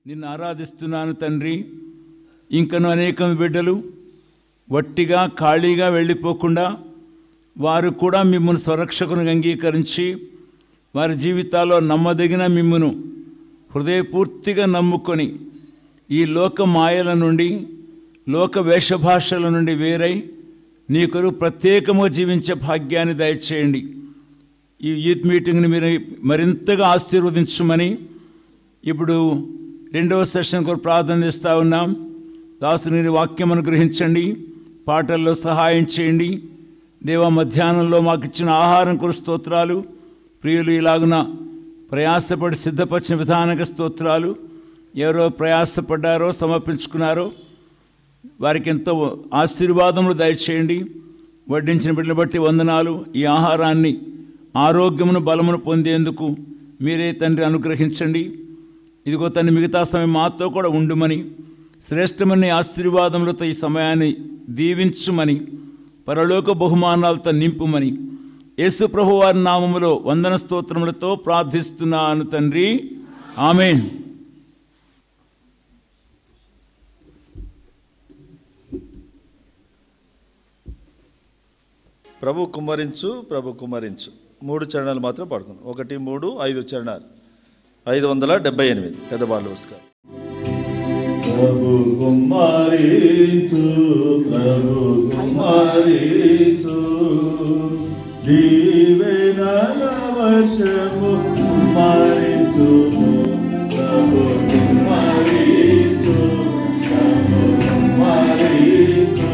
నిన్ను ఆరాధిస్తున్నాను తండ్రి. ఇంకను అనేక బిడ్డలు వట్టిగా ఖాళీగా వెళ్ళిపోకుండా వారు కూడా మిమ్మల్ని స్వరక్షకునిగా అంగీకరించి వారి జీవితాల్లో నమ్మదగిన మిమ్మును హృదయపూర్తిగా నమ్ముకొని ఈ లోక మాయల నుండి లోక వేషభాషల నుండి వేరై నీ కొరకు ప్రత్యేకముగా జీవించే భాగ్యాన్ని దయచేయండి. ఈ యూత్ మీటింగ్ని మీరు మరింతగా ఆశీర్వదించమని ఇప్పుడు రెండవ సెషన్ కొరకు ప్రార్థన చేస్తూ ఉన్నాం. దాసుని వాక్యం అనుగ్రహించండి, పాటల్లో సహాయం చేయండి. దేవా, మధ్యాహ్నంలో మాకు ఇచ్చిన ఆహారం కొరకు స్తోత్రాలు. ప్రియులు ఇలాగున ప్రయాసపడి సిద్ధపరిచిన విధానక స్తోత్రాలు. ఎవరో ప్రయాసపడ్డారో సమర్పించుకున్నారో వారికి ఎంతో ఆశీర్వాదములు దయచేయండి. వడ్డించిన బిడ్డలు బట్టి వందనాలు. ఈ ఆహారాన్ని ఆరోగ్యమును బలమును పొందేందుకు మీరే తండ్రి అనుగ్రహించండి. ఇదిగో తండ్రి, మిగతా సమయం మాతో కూడా ఉండుమని, శ్రేష్టమైన ఆశీర్వాదములతో ఈ సమయాన్ని దీవించుమని, పరలోక బహుమానాలతో నింపుమని యేసు ప్రభు వారి నామములో వందన స్తోత్రములతో ప్రార్థిస్తున్నాను తండ్రి, ఆమేన్. ప్రభు కుమ్మరించు, ప్రభు కుమ్మరించు. 3 చరణాలు మాత్రం పాడుకుందాం. 1, 3, 5 చరణాలు. 578 పెద్ద బాలు నమస్కారం. ప్రభు కుమ్మరించు, ప్రభు కుమ్మరించు, దీవెనల వర్షము కుమ్మరించు, ప్రభు కుమ్మరించు, ప్రభు కుమ్మరించు.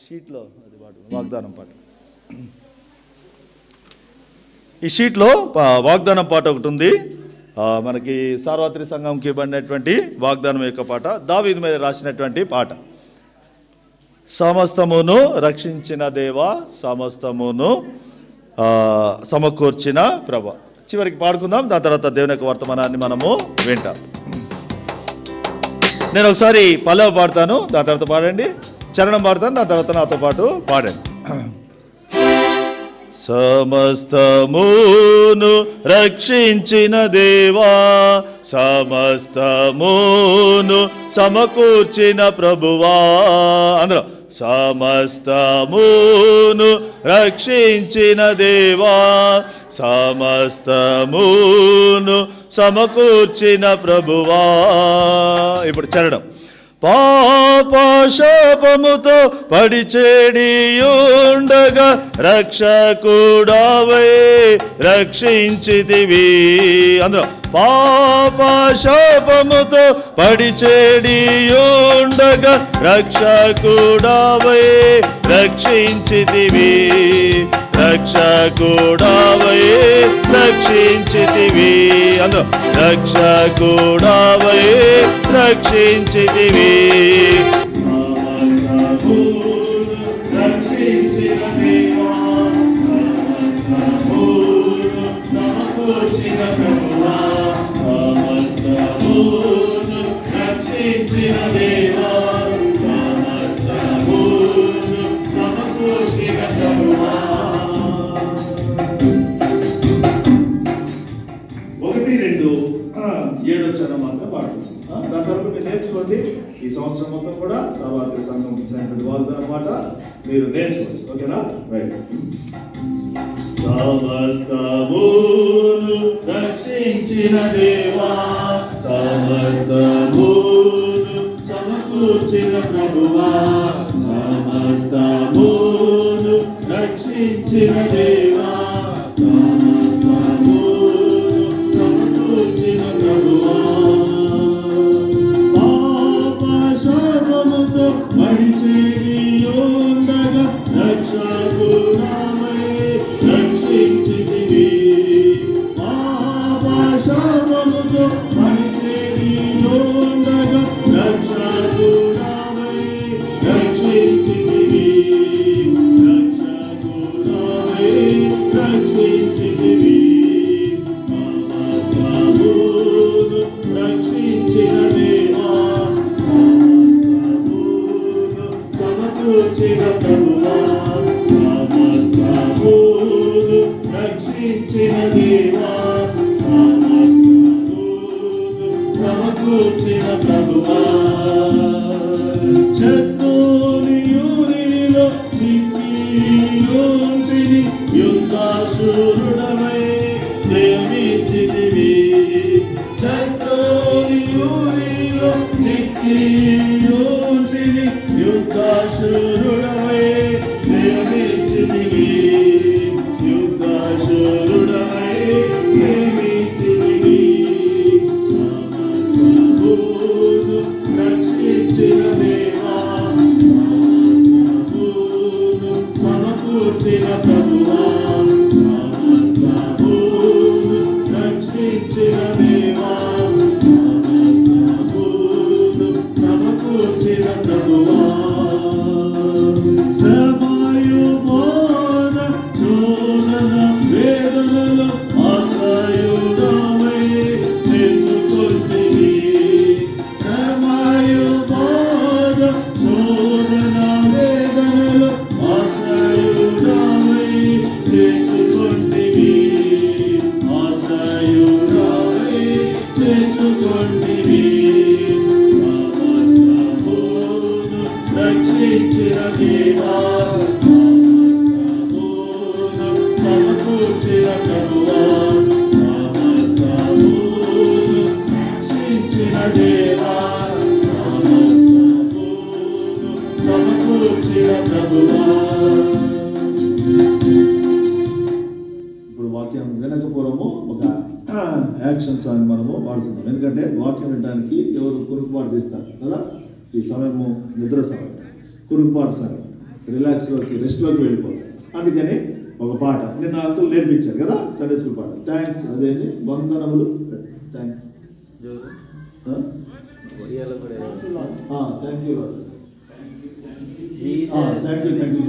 షీట్లో అది వాగ్దానం పాట. ఈ షీట్లో వాగ్దానం పాట ఒకటి ఉంది. మనకి సార్వత్రిక సంఘంకి ఇవ్వబడినటువంటి వాగ్దానం యొక్క పాట, దావీదు మీద రాసినటువంటి పాట. సమస్తమును రక్షించిన దేవా, సమస్తమును సమకూర్చిన ప్రభ. చివరికి పాడుకుందాం, దాని తర్వాత దేవుని యొక్క వర్తమానాన్ని మనము వింటాం. నేను ఒకసారి పల్లవి పాడతాను, దాని తర్వాత పాడండి. చరణం పాడతాను, దాని తర్వాత నాతో పాటు పాడండి. సమస్తమును రక్షించిన దేవా, సమస్తమును సమకూర్చిన ప్రభువా. అందరూ సమస్తమును రక్షించిన దేవా, సమస్తమును సమకూర్చిన ప్రభువా. ఇప్పుడు చరణం. పాపశాపముతో పడిచేడియుండగా రక్షకుడవై రక్షించితివి. అందరూ పాపశాపముతో పడిచేడియుండగా రక్షకుడవై రక్షించితివి, రక్షకుడవై రక్షించితివి. అందరూ రక్షకుడవై రక్షించితివి. రక్షించిన దేవా, సమకూర్చిన ప్రభువా, సమస్తమును రక్షించిన దేవా, సమస్తమును సమకూర్చిన ప్రభువా. 1-2-7 చరణం మాత్రం పాడుతుంది. దాని తర్వాత మీరు నేర్చుకోండి. ఈ సంవత్సరం మొత్తం కూడా సార్వత్రిక సంఘం ఇచ్చినటువంటి వాగ్దాన మాట మీరు నేర్చుకోవచ్చు. ఓకేనా? రైట్. సమస్తమును రక్షించిన దేవా, సమస్తమును సమకూర్చిన ప్రభువా, సమస్తమును రక్షించిన దేవా, సమస్తమును సమకూర్చిన ప్రభువా. పాపశాపముతో పడిచేడియుండగా రక్షకుడవై రక్షించితివి. పాపశాపముతో పడిచేడియుండగా రక్షకుడవై రక్షించితివి, రక్షకుడవై రక్షించితివి. సమస్తమును రక్షించిన దేవా, సమస్తమును సమకూర్చిన ప్రభువా, సమస్తమును రక్షించిన దేవా, సమస్తమును సమకూర్చిన ప్రభువా. శత్రుని యూరిలో చిక్కియుంటిని, యుద్ధాశూరుడవై జయమిచ్చితివి. శత్రుని యూరిలో చిక్కియుంటిని, యుద్ధాశూరుడవై జయమిచ్చితివి, యుద్ధాశూరుడవై జయమిచ్చితివి. సమస్తమును రక్షించిన దేవా, సమస్తమును సమకూర్చిన ప్రభువా, సమస్తమును రక్షించిన దేవా, సమస్తమును సమకూర్చిన ప్రభువా. శ్రమయుబోధ శోధన వేదనలో ఆశ్రయుడవై చేర్చుకొంటివి. శ్రమయుబోధ శోధన వేదనలో ఆశ్రయుడవై చేర్చుకొంటివి, ఆశ్రయుడవై చేర్చుకొంటివి. సమస్తమును రక్షించిన దేవా, సమస్తమును సమకూర్చిన ప్రభువా, సమస్తమును రక్షించిన దేవా, సమస్తమును సమకూర్చిన ప్రభువా. ఇప్పుడు వాక్యం వినకపోవడము ఒక యాక్షన్ సాంగ్ మనము వాడుతున్నాం. ఎందుకంటే వాక్యం వినడానికి ఎవరు కురుకుపాటు తీస్తారు కదా. ఈ సమయము నిద్ర సమయం, కురుకుపాటు సమయం. రిలాక్స్లోకి, రెస్ట్లోకి వెళ్ళిపోతారు. అందుకని ఒక పాట నిన్న అంకుల్ నేర్పించారు కదా సండే స్కూల్ పాట, థ్యాంక్స్, అదేంటి వందనములు, థ్యాంక్స్, థ్యాంక్ యూ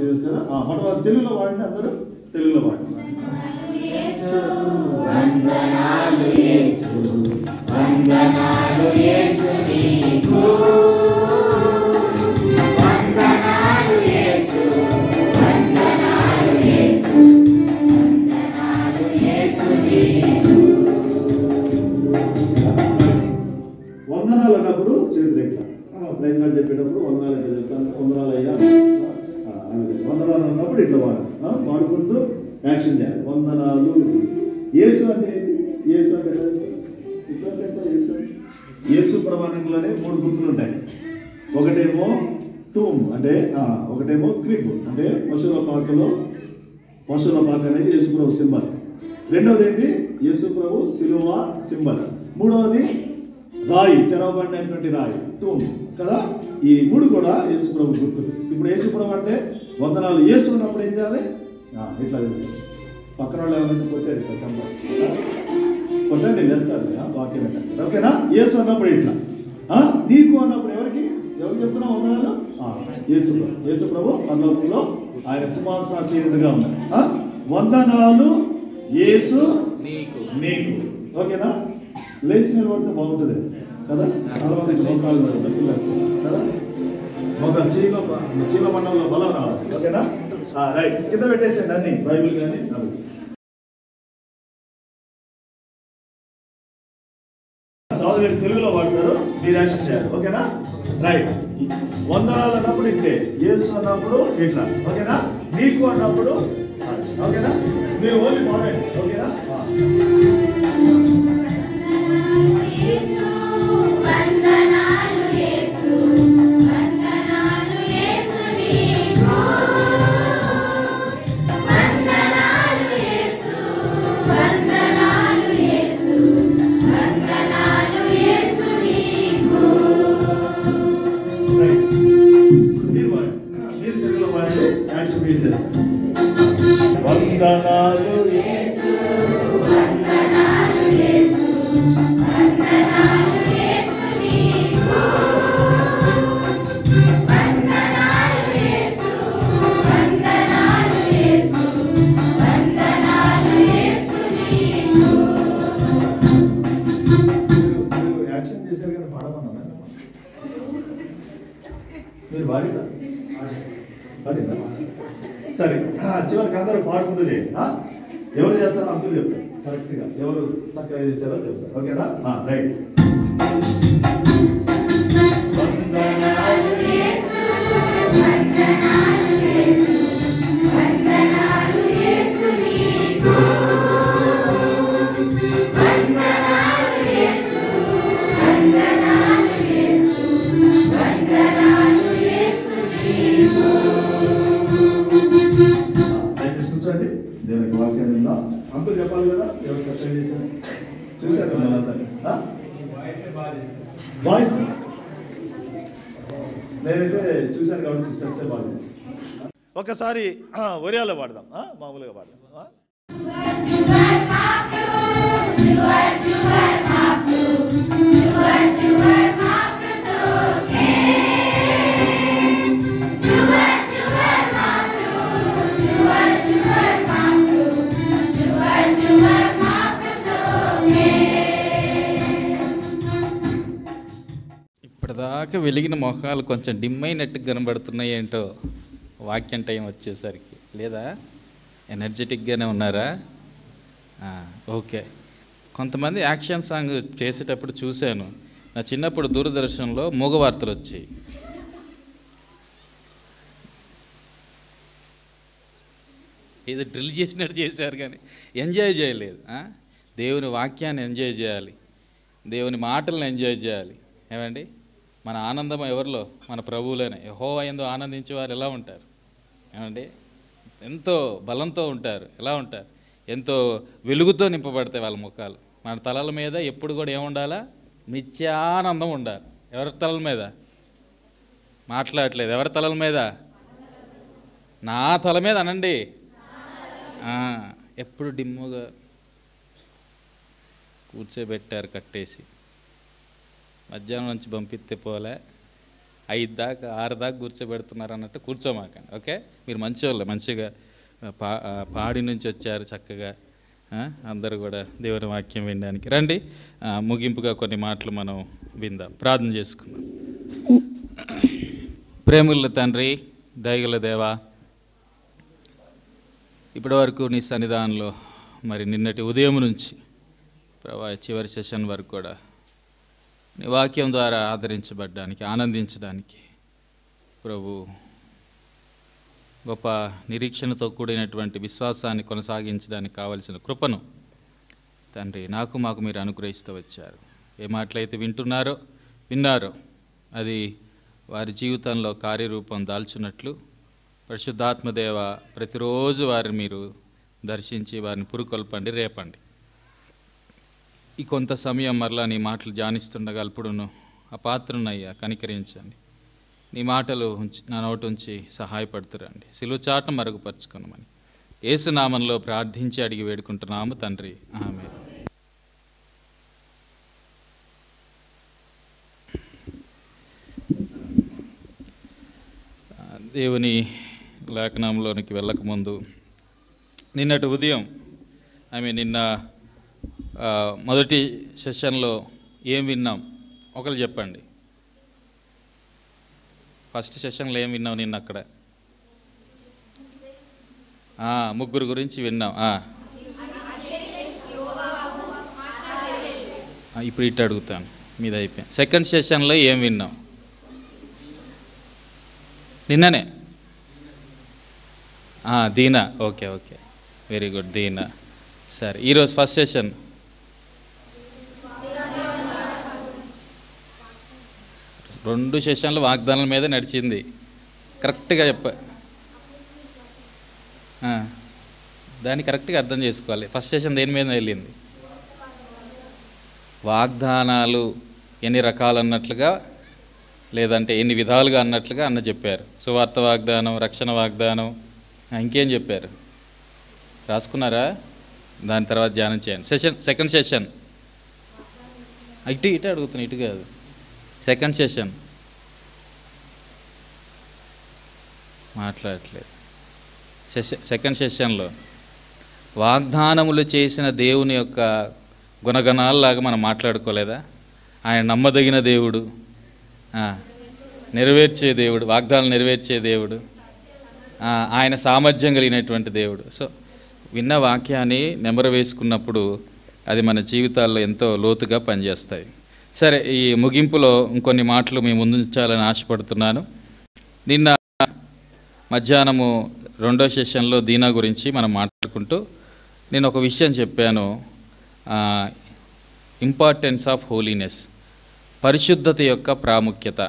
చేస్తారా? మన తెలుగులో వాడండి, అందరూ తెలుగులో వాడండి. వందనాలు అన్నప్పుడు చేతులు ఎట్లా, ప్రైజ్ కార్డు చెప్పేటప్పుడు వందనాలు ఎట్లా చెప్తాను, వందనాలు అయ్యా, వందనాలు అన్నప్పుడు ఇట్లా వాడుకుంటూ యాక్షన్ చేయాలి. వందనాలు. యేసు అంటే యేసు అంటే యేసు ప్రమాణంలోనే 3 గుర్తులు ఉంటాయి. ఒకటేమో టూమ్ అంటే ఒకటేమో క్రిబ్ అంటే పశువుల పాక అనేది యేసు ప్రభు సింబల్. రెండవది ఏంటి? యేసు ప్రభు సిలువ సింబల్. మూడవది రాయి, తెరవబడినటువంటి రాయి, టూమ్ కదా. ఈ 3 కూడా యేసు ప్రభు గుర్తులు. ఇప్పుడు యేసు ప్రభు అంటే వందనాలు. యేసు ఉన్నప్పుడు ఏం చేయాలి? ఇట్లా పక్కన వాళ్ళు ఏమైనా కొట్టారు, ఇట్లా కొట్టండి, లేస్తారు వాక్యం ఏంటంటే, ఓకేనా? యేసు అన్నప్పుడు ఇట్లా, నీకు అన్నప్పుడు ఎవరికి చెప్తున్నావు వందనాలు? యేసు ప్రభు. యేసు ప్రభు పరలోకంలో ఆయన సింహాసనాసీనుడిగా ఉన్నారు. వందనాలు యేసు నీకు, ఓకేనా? లేచి నిలబడితే బాగుంటుంది కదా. మోకాలు కదా, మోకాలు చీల మండలంలో బలం రావాలి, ఓకేనా? రైట్, కింద పెట్టేసేయండి అన్ని, బైబిల్ కానీ సోదరుడు తెలుగులో వాడతారు, మీరు యాక్షన్ చేయాలి, ఓకేనా? రైట్. వందనాలు అన్నప్పుడు ఇంతే, యేసు అన్నప్పుడు ఇట్లా, ఓకేనా? నీకు అన్నప్పుడు ఓకేనా? మీరు ఓన్లీ మాట్లాడండి, ఓకేనా? వందనాలు యేసు, వందనాలు యేసు, వందనాలు యేసు నీకు, వందనాలు యేసు, వందనాలు యేసు, వందనాలు యేసు నీకు. యాక్షన్ చేశారు కానీ పాడమన్నా మీరు పాడినా సరే. చివరికి అందరూ పాడుకుంటుంది. ఎవరు చేస్తారో అంకులు చెప్తారు కరెక్ట్గా, ఎవరు చక్కగా చేశారో చెప్తారు, ఓకేనా? రైట్. దేవునికి వాక్యం ఉందా? అంకులు చెప్పాలి కదా, ఎవరు చక్కగా చేశారు చూశారు వాయిస్. నేనైతే చూశాను కాబట్టి సిస్టర్సే బాగా. ఒకసారి ఒరియాలో పాడదాం, మామూలుగా పాడదాం. ఇప్పటిదాకా వెలిగిన మొహాలు కొంచెం డిమ్ అయినట్టు కనబడుతున్నాయి ఏంటో వాక్యం టైం వచ్చేసరికి. లేదా ఎనర్జెటిక్గానే ఉన్నారా? ఓకే. కొంతమంది యాక్షన్ సాంగ్ చేసేటప్పుడు చూశాను. నా చిన్నప్పుడు దూరదర్శన్లో మూగవార్తలు వచ్చాయి. ఏదో డ్రిల్ చేసినట్టు చేశారు కానీ ఎంజాయ్ చేయలేదు. దేవుని వాక్యాన్ని ఎంజాయ్ చేయాలి, దేవుని మాటలను ఎంజాయ్ చేయాలి. ఏమండి, మన ఆనందం ఎవరిలో? మన ప్రభువులోనే. యెహోవా యందు ఆనందించేవారు ఎలా ఉంటారు? ఏమండి, ఎంతో బలంతో ఉంటారు. ఎలా ఉంటారు? ఎంతో వెలుగుతో నింపబడతాయి వాళ్ళ ముఖాలు. మన తలల మీద ఎప్పుడు కూడా ఏముండాలా? నిత్యానందం ఉండాలి. ఎవరి తలల మీద? మాట్లాడట్లేదు. ఎవరి తలల మీద? నా తల మీద అనండి. ఎప్పుడు డిమ్ముగా కూర్చోబెట్టారు కట్టేసి, మధ్యాహ్నం నుంచి పంపిస్తే పోలే 5 దాకా 6 దాకా కూర్చోబెడుతున్నారు అన్నట్టు కూర్చోమాకండి. ఓకే, మీరు మంచివాళ్ళు, మంచిగా పాడి నుంచి వచ్చారు చక్కగా. అందరూ కూడా దేవుని వాక్యం వినడానికి రండి. ముగింపుగా కొన్ని మాటలు మనం విందాం, ప్రార్థన చేసుకుందాం. ప్రేమల తండ్రి, దయగల దేవా, ఇప్పటి వరకు నీ సన్నిధానంలో మరి నిన్నటి ఉదయం నుంచి ప్రభా చివరి సెషన్ వరకు కూడా నీ వాక్యం ద్వారా ఆదరించబడ్డానికి, ఆనందించడానికి ప్రభు గొప్ప నిరీక్షణతో కూడినటువంటి విశ్వాసాన్ని కొనసాగించడానికి కావలసిన కృపను తండ్రి మాకు మీరు అనుగ్రహిస్తూ వచ్చారు. ఏ మాటలైతే విన్నారో అది వారి జీవితంలో కార్యరూపం దాల్చున్నట్లు పరిశుద్ధాత్మదేవ ప్రతిరోజు వారిని మీరు దర్శించి వారిని పురుకొల్పండి, రేపండి. ఈ కొంత సమయం మరలా నీ మాటలు ధ్యానిస్తుండగా అల్పుడును ఆ పాత్రనయ్యా కనికరించండి. నీ మాటలు నా నోటి ఉంచి సహాయపడుతురండి. సిలువ చాటును మరుగుపరుచుకున్నామని యేసు నామంలో ప్రార్థించి అడిగి వేడుకుంటున్నాము తండ్రి, ఆమేన్. దేవుని లేఖనంలోనికి వెళ్ళకముందు నిన్నటి ఉదయం నిన్న మొదటి సెషన్లో ఏం విన్నాం ఒకరు చెప్పండి. ఫస్ట్ సెషన్లో ఏం విన్నాం నిన్న? అక్కడ ముగ్గురు గురించి విన్నాం. ఇప్పుడు ఇటు అడుగుతాను, మీద అయిపోయింది. సెకండ్ సెషన్లో ఏం విన్నాం? నిన్ననే దీనా. ఓకే, వెరీ గుడ్, దీనా. సరే, ఈరోజు ఫస్ట్ సెషన్ రెండు సెషన్లు వాగ్దానాల మీద నడిచింది. కరెక్ట్గా దాన్ని కరెక్ట్గా అర్థం చేసుకోవాలి. ఫస్ట్ సెషన్ దేని మీద వెళ్ళింది? వాగ్దానాలు ఎన్ని రకాలు అన్నట్లుగా, లేదంటే ఎన్ని విధాలుగా అన్నట్లుగా అన్న చెప్పారు. సువార్త వాగ్దానం, రక్షణ వాగ్దానం, ఇంకేం చెప్పారు? రాసుకున్నారా? దాని తర్వాత ధ్యానం చేయండి. సెకండ్ సెషన్ ఇటు అడుగుతున్నా, ఇటు కాదు. సెకండ్ సెషన్ మాట్లాడట్లేదు. సెకండ్ సెషన్లో వాగ్దానములు చేసిన దేవుని యొక్క గుణగణాలలాగా మనం మాట్లాడుకోలేదా? ఆయన నమ్మదగిన దేవుడు, నెరవేర్చే దేవుడు, వాగ్దానాలు నెరవేర్చే దేవుడు, ఆయన సామర్థ్యం కలిగినటువంటి దేవుడు. సో విన్న వాక్యాన్ని నెమరు వేసుకున్నప్పుడు అది మన జీవితాల్లో ఎంతో లోతుగా పనిచేస్తాయి. సరే, ఈ ముగింపులో ఇంకొన్ని మాటలు మీ ముందు ఉంచాలని ఆశపడుతున్నాను. నిన్న మధ్యాహ్నము రెండో సెషన్లో దీనా గురించి మనం మాట్లాడుకుంటూ నేను ఒక విషయం చెప్పాను, ఇంపార్టెన్స్ ఆఫ్ హోలీనెస్, పరిశుద్ధత యొక్క ప్రాముఖ్యత.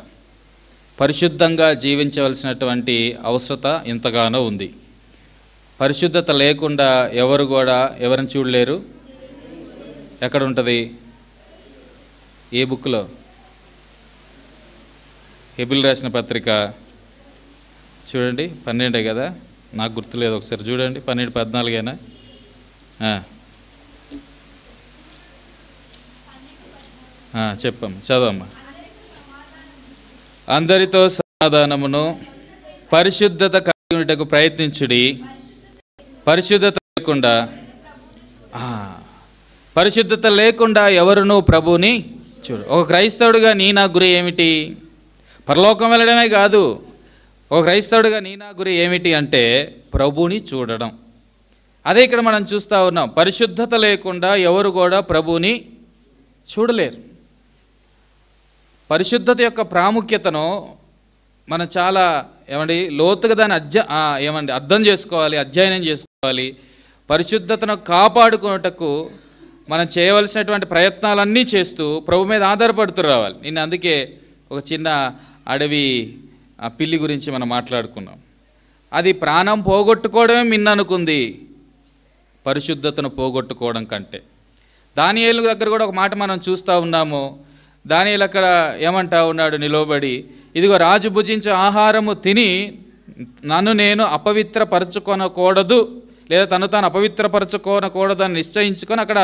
పరిశుద్ధంగా జీవించవలసినటువంటి అవసరత ఎంతగానో ఉంది. పరిశుద్ధత లేకుండా ఎవరు కూడా ఎవరిని చూడలేరు. ఎక్కడ ఉంటుంది? ఏ బుక్లో? హెబ్రీయులకు రాసిన పత్రిక చూడండి, 12 కదా, నాకు గుర్తులేదు, ఒకసారి చూడండి. 12-14 చెప్పమ్మా, చదవమ్మా. అందరితో సమాధానమును పరిశుద్ధత కలిగి ఉండటకు ప్రయత్నించుడి. పరిశుద్ధత లేకుండా ఎవరునూ ప్రభువుని చూడు. ఒక క్రైస్తవుడిగా నా గురి ఏమిటి? పరలోకం వెళ్ళడమే కాదు, ఒక క్రైస్తవుడిగా నా గురి ఏమిటి అంటే ప్రభువుని చూడడం. అదే ఇక్కడ మనం చూస్తూ ఉన్నాం. పరిశుద్ధత లేకుండా ఎవరు కూడా ప్రభువుని చూడలేరు. పరిశుద్ధత యొక్క ప్రాముఖ్యతను మనం చాలా లోతుగా దాన్ని అర్థం చేసుకోవాలి, అధ్యయనం చేసుకోవాలి. పరిశుద్ధతను కాపాడుకున్నటకు మనం చేయవలసినటువంటి ప్రయత్నాలన్నీ చేస్తూ ప్రభు మీద ఆధారపడుతూ రావాలి. నేను అందుకే ఒక చిన్న అడవి పిల్లి గురించి మనం మాట్లాడుకున్నాం. అది ప్రాణం పోగొట్టుకోవడమే మిన్ననుకుంది పరిశుద్ధతను పోగొట్టుకోవడం కంటే. దానియేలు దగ్గర కూడా ఒక మాట మనం చూస్తూ ఉన్నాము. దానియేలు అక్కడ ఏమంటా ఉన్నాడు నిలవబడి, ఇదిగో రాజు భుజించే ఆహారము తిని నన్ను నేను అపవిత్రపరచుకొనకూడదు లేదా తను తాను అపవిత్రపరచుకోనకూడదు అని నిశ్చయించుకొని అక్కడ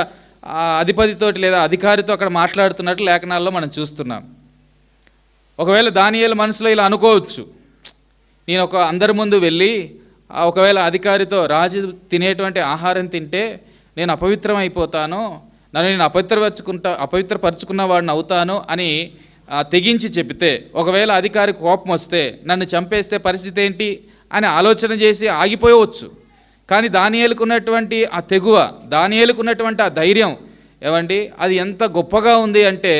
అధిపతితోటి లేదా అధికారితో అక్కడ మాట్లాడుతున్నట్టు లేఖనాల్లో మనం చూస్తున్నాం. ఒకవేళ దానియేలు మనసులో ఇలా అనుకోవచ్చు, నేను అందరి ముందు వెళ్ళి ఒకవేళ అధికారితో రాజు తినేటువంటి ఆహారం తింటే నేను అపవిత్రం అయిపోతాను, నన్ను నేను అపవిత్రపరచుకున్న వాడిని అవుతాను అని తెగించి చెబితే, ఒకవేళ అధికారి కోపం వస్తే నన్ను చంపేస్తే పరిస్థితి ఏంటి అని ఆలోచన చేసి ఆగిపోయవచ్చు. కానీ దానియేలుకున్నటువంటి ఆ తెగువ, దానియేలుకున్నటువంటి ఆ ధైర్యం ఏమండి, అది ఎంత గొప్పగా ఉంది అంటే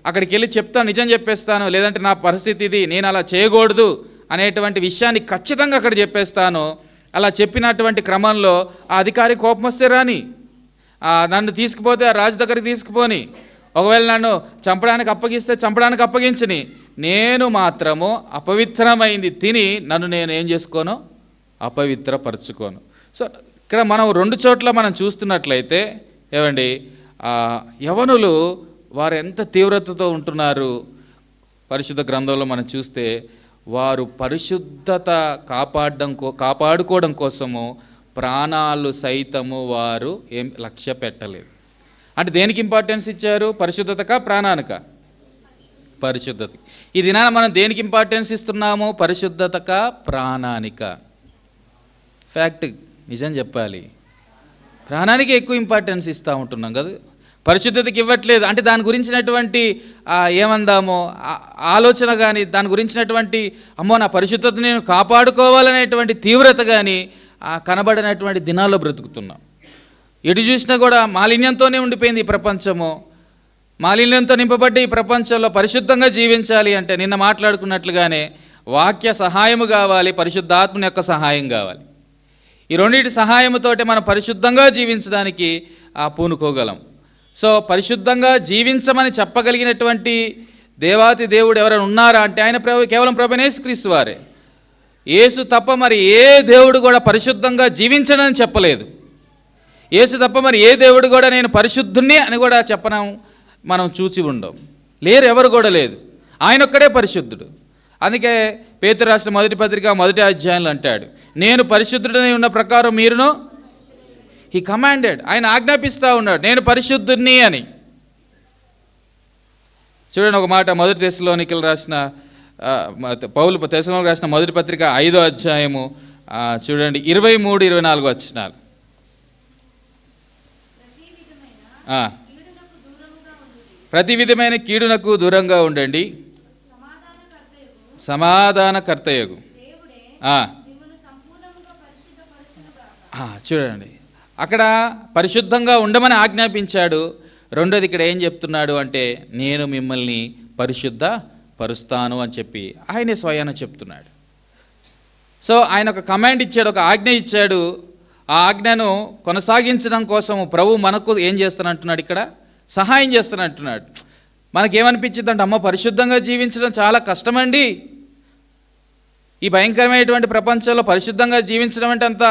అక్కడికి వెళ్ళి చెప్తాను, నిజం చెప్పేస్తాను, లేదంటే నా పరిస్థితి ఇది, నేను అలా చేయకూడదు అనేటువంటి విషయాన్ని ఖచ్చితంగా అక్కడ చెప్పేస్తాను. అలా చెప్పినటువంటి క్రమంలో ఆ అధికారి కోపం వస్తే రాని, నన్ను తీసుకుపోతే ఆ రాజు దగ్గరికి తీసుకుపోని, ఒకవేళ నన్ను చంపడానికి అప్పగిస్తే చంపడానికి అప్పగించని, నేను మాత్రము అపవిత్రమైంది తిని నన్ను నేను ఏం చేసుకోను, అపవిత్రపరచుకోను. సో ఇక్కడ మనం 2 చోట్ల మనం చూస్తున్నట్లయితే ఏమండి, యవనులు వారు ఎంత తీవ్రతతో ఉంటున్నారు. పరిశుద్ధ గ్రంథంలో మనం చూస్తే వారు పరిశుద్ధత కాపాడుకోవడం కోసము ప్రాణాలు సైతము వారు ఏం లక్ష్య పెట్టలేదు. అంటే దేనికి ఇంపార్టెన్స్ ఇచ్చారు? పరిశుద్ధతకా ప్రాణానికా? పరిశుద్ధతకి. ఈ దినాన మనం దేనికి ఇంపార్టెన్స్ ఇస్తున్నాము? పరిశుద్ధతకా ప్రాణానికా? ఫ్యాక్ట్, నిజం చెప్పాలి, ప్రాణానికి ఎక్కువ ఇంపార్టెన్స్ ఇస్తూ ఉంటున్నాం కదా, పరిశుద్ధతకి ఇవ్వట్లేదు. అంటే దాని గురించినటువంటి ఏమందామో ఆలోచన కానీ, దాని గురించినటువంటి అమ్మో నా పరిశుద్ధత నేను కాపాడుకోవాలనేటువంటి తీవ్రత కానీ కనబడినటువంటి దినాల్లో బ్రతుకుతున్నాం. ఎటు చూసినా కూడా మాలిన్యంతోనే ఉండిపోయింది ఈ ప్రపంచము. మాలిన్యంతో నింపబడ్డ ఈ ప్రపంచంలో పరిశుద్ధంగా జీవించాలి అంటే నిన్న మాట్లాడుకున్నట్లుగానే వాక్య సహాయము కావాలి, పరిశుద్ధాత్మని యొక్క సహాయం కావాలి. ఈ రెండింటి సహాయముతోటి మనం పరిశుద్ధంగా జీవించడానికి పూనుకోగలం. సో పరిశుద్ధంగా జీవించమని చెప్పగలిగినటువంటి దేవాతి దేవుడు ఎవరైనా ఉన్నారా అంటే ఆయన కేవలం ప్రభువైన యేసుక్రీస్తు వారే. యేసు తప్ప మరి ఏ దేవుడు కూడా పరిశుద్ధంగా జీవించడని చెప్పలేదు. యేసు తప్ప మరి ఏ దేవుడు కూడా నేను పరిశుద్ధుణ్ణి అని కూడా మనం చూసి ఉండం. లేరు, ఎవరు కూడా లేదు. ఆయన ఒక్కడే పరిశుద్ధుడు. అందుకే పేతురు రాసిన మొదటి పత్రిక 1వ అధ్యాయంలో అంటాడు, నేను పరిశుద్ధుడని ఉన్న ప్రకారం మీరును, హీ కమాండెడ్, ఆయన ఆజ్ఞాపిస్తూ ఉన్నాడు నేను పరిశుద్ధుణ్ణి అని. చూడండి ఒక మాట, మొదటి తెస్సలోనికలు రాసిన పౌలు తెస్సలోనికలకు రాసిన మొదటి పత్రిక 5వ అధ్యాయము చూడండి 23-24 వచనాలు. ప్రతి విధమైన కీడునకు దూరంగా ఉండండి, సమాధానకర్తయగు. చూడండి అక్కడ పరిశుద్ధంగా ఉండమని ఆజ్ఞాపించాడు. రెండోది ఇక్కడ ఏం చెప్తున్నాడు అంటే నేను మిమ్మల్ని పరిశుద్ధ పరుస్తాను అని చెప్పి ఆయనే స్వయాన చెప్తున్నాడు. సో ఆయన ఒక కమాండ్ ఇచ్చాడు, ఒక ఆజ్ఞ ఇచ్చాడు. ఆ ఆజ్ఞను కొనసాగించడం కోసం ప్రభు మనకు ఏం చేస్తానంటున్నాడు, ఇక్కడ సహాయం చేస్తానంటున్నాడు. మనకేమనిపించింది అంటే అమ్మ పరిశుద్ధంగా జీవించడం చాలా కష్టమండి, ఈ భయంకరమైనటువంటి ప్రపంచంలో పరిశుద్ధంగా జీవించడం అంటే అంత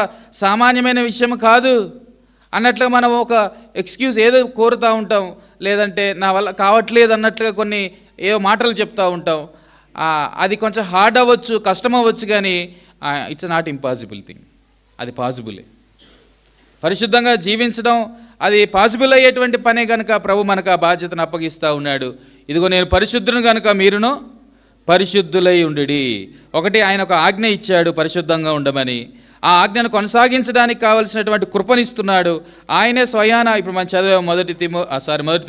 సామాన్యమైన విషయం కాదు అన్నట్లుగా మనం ఒక ఎక్స్క్యూజ్ ఏదో కోరుతూ ఉంటాం, లేదంటే నా వల్ల కావట్లేదు అన్నట్లుగా కొన్ని ఏవో మాటలు చెప్తూ ఉంటాం. అది కొంచెం హార్డ్ అవ్వచ్చు, కష్టం అవ్వచ్చు, కానీ ఇట్స్ నాట్ ఇంపాసిబుల్ థింగ్. అది పాసిబులే. పరిశుద్ధంగా జీవించడం అది పాసిబుల్ అయ్యేటువంటి పనే కనుక ప్రభు మనకు ఆ బాధ్యతను అప్పగిస్తూ ఉన్నాడు. ఇదిగో నేను పరిశుద్ధుని కనుక మీరును పరిశుద్ధులై ఉండుడి. ఒకటి ఆయన ఒక ఆజ్ఞ ఇచ్చాడు పరిశుద్ధంగా ఉండమని, ఆ ఆజ్ఞను కొనసాగించడానికి కావలసినటువంటి కృపనిస్తున్నాడు ఆయనే స్వయాన. ఇప్పుడు మనం చదివే మొదటి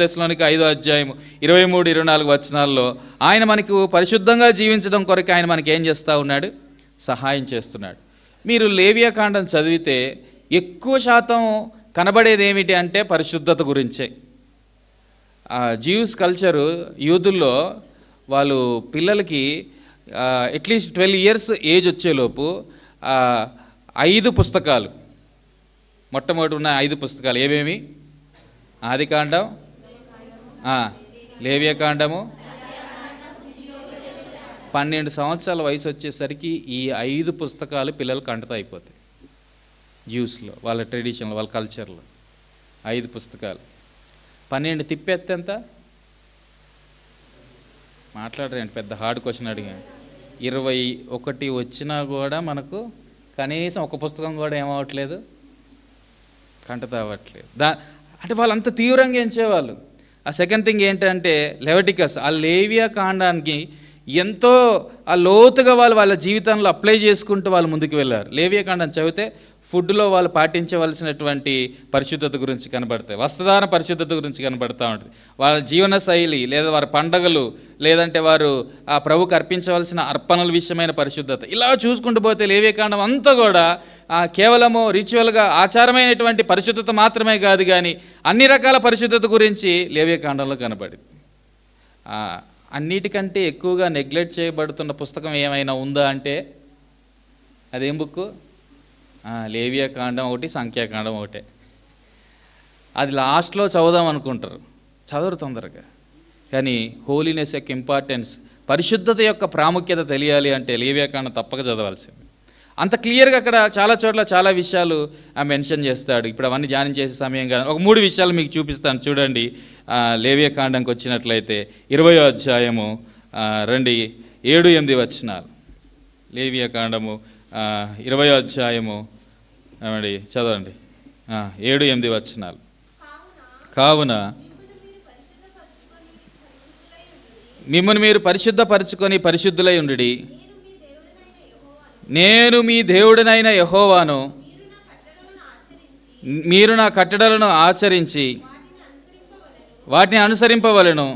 తెస్సలోనిక 5వ అధ్యాయం 23-24 వచనాల్లో ఆయన మనకు పరిశుద్ధంగా జీవించడం కొరకు ఆయన మనకి ఏం చేస్తూ ఉన్నాడు, సహాయం చేస్తున్నాడు. మీరు లేవియాకాండం చదివితే ఎక్కువ శాతం కనబడేది ఏమిటి అంటే పరిశుద్ధత గురించే. జ్యూస్ కల్చరు యూదుల్లో వాళ్ళు పిల్లలకి అట్లీస్ట్ 12 years ఏజ్ వచ్చేలోపు 5 పుస్తకాలు, మొట్టమొదటి ఉన్న 5 పుస్తకాలు ఏమేమి? ఆదికాండం, లేవియాకాండము. 12 సంవత్సరాల వయసు వచ్చేసరికి ఈ 5 పుస్తకాలు పిల్లలకు అంటతా అయిపోతాయి. జ్యూస్లో వాళ్ళ ట్రెడిషన్లో వాళ్ళ కల్చర్లో 5 పుస్తకాలు. 12 తిప్పేస్తే ఎంత? మాట్లాడరండి, పెద్ద హార్డ్ క్వశ్చన్ అడిగాను. 21 వచ్చినా కూడా మనకు కనీసం ఒక పుస్తకం కూడా ఏమవ్వట్లేదు, కంటత అవ్వట్లేదు. అంటే వాళ్ళు అంత తీవ్రంగా ఎంచేవాళ్ళు. ఆ సెకండ్ థింగ్ ఏంటంటే లెవిటికస్, ఆ లేవియా కాండానికి ఎంతో ఆ లోతుగా వాళ్ళ జీవితంలో అప్లై చేసుకుంటూ వాళ్ళు ముందుకు వెళ్ళారు. లేవియా కాండం చదివితే ఫుడ్లో వాళ్ళు పాటించవలసినటువంటి పరిశుద్ధత గురించి కనబడతాయి, వస్త్రధారణ పరిశుద్ధత గురించి కనబడుతూ ఉంటుంది, వాళ్ళ జీవన శైలి లేదా వారి పండగలు, లేదంటే వారు ఆ ప్రభుకు అర్పించవలసిన అర్పణల విషయమైన పరిశుద్ధత, ఇలా చూసుకుంటూ పోతే లేవియాకాండం అంతా కూడా కేవలము రిచువల్గా ఆచారమైనటువంటి పరిశుద్ధత మాత్రమే కాదు, కానీ అన్ని రకాల పరిశుద్ధత గురించి లేవియాకాండంలో కనబడింది. అన్నిటికంటే ఎక్కువగా నెగ్లెక్ట్ చేయబడుతున్న పుస్తకం ఏమైనా ఉందా అంటే అదేం బుక్? లేవియాకాండం ఒకటి, సంఖ్యాకాండం ఒకటే. అది లాస్ట్లో చదువుదాం అనుకుంటారు, చదవరు తొందరగా. కానీ హోలీనెస్ యొక్క ఇంపార్టెన్స్, పరిశుద్ధత యొక్క ప్రాముఖ్యత తెలియాలి అంటే లేవియాకాండం తప్పక చదవాల్సింది. అంత క్లియర్గా అక్కడ చాలా చోట్ల చాలా విషయాలు మెన్షన్ చేస్తాడు. ఇప్పుడు అవన్నీ ధ్యానం చేసే సమయం కాదు, ఒక 3 విషయాలు మీకు చూపిస్తాను చూడండి. లేవియాకాండంకి వచ్చినట్లయితే 20వ అధ్యాయము రండి 7-8 వచనాలు. లేవియాకాండము 20వ అధ్యాయము ఏమండి చదవండి 7-8 వచనాలు. కావున మిమ్మల్ని మీరు పరిశుద్ధపరచుకొని పరిశుద్ధులై ఉండుడి, నేను మీ దేవుడినైన యెహోవాను, మీరు నా కట్టడలను ఆచరించి వాటిని అనుసరింపవలెను,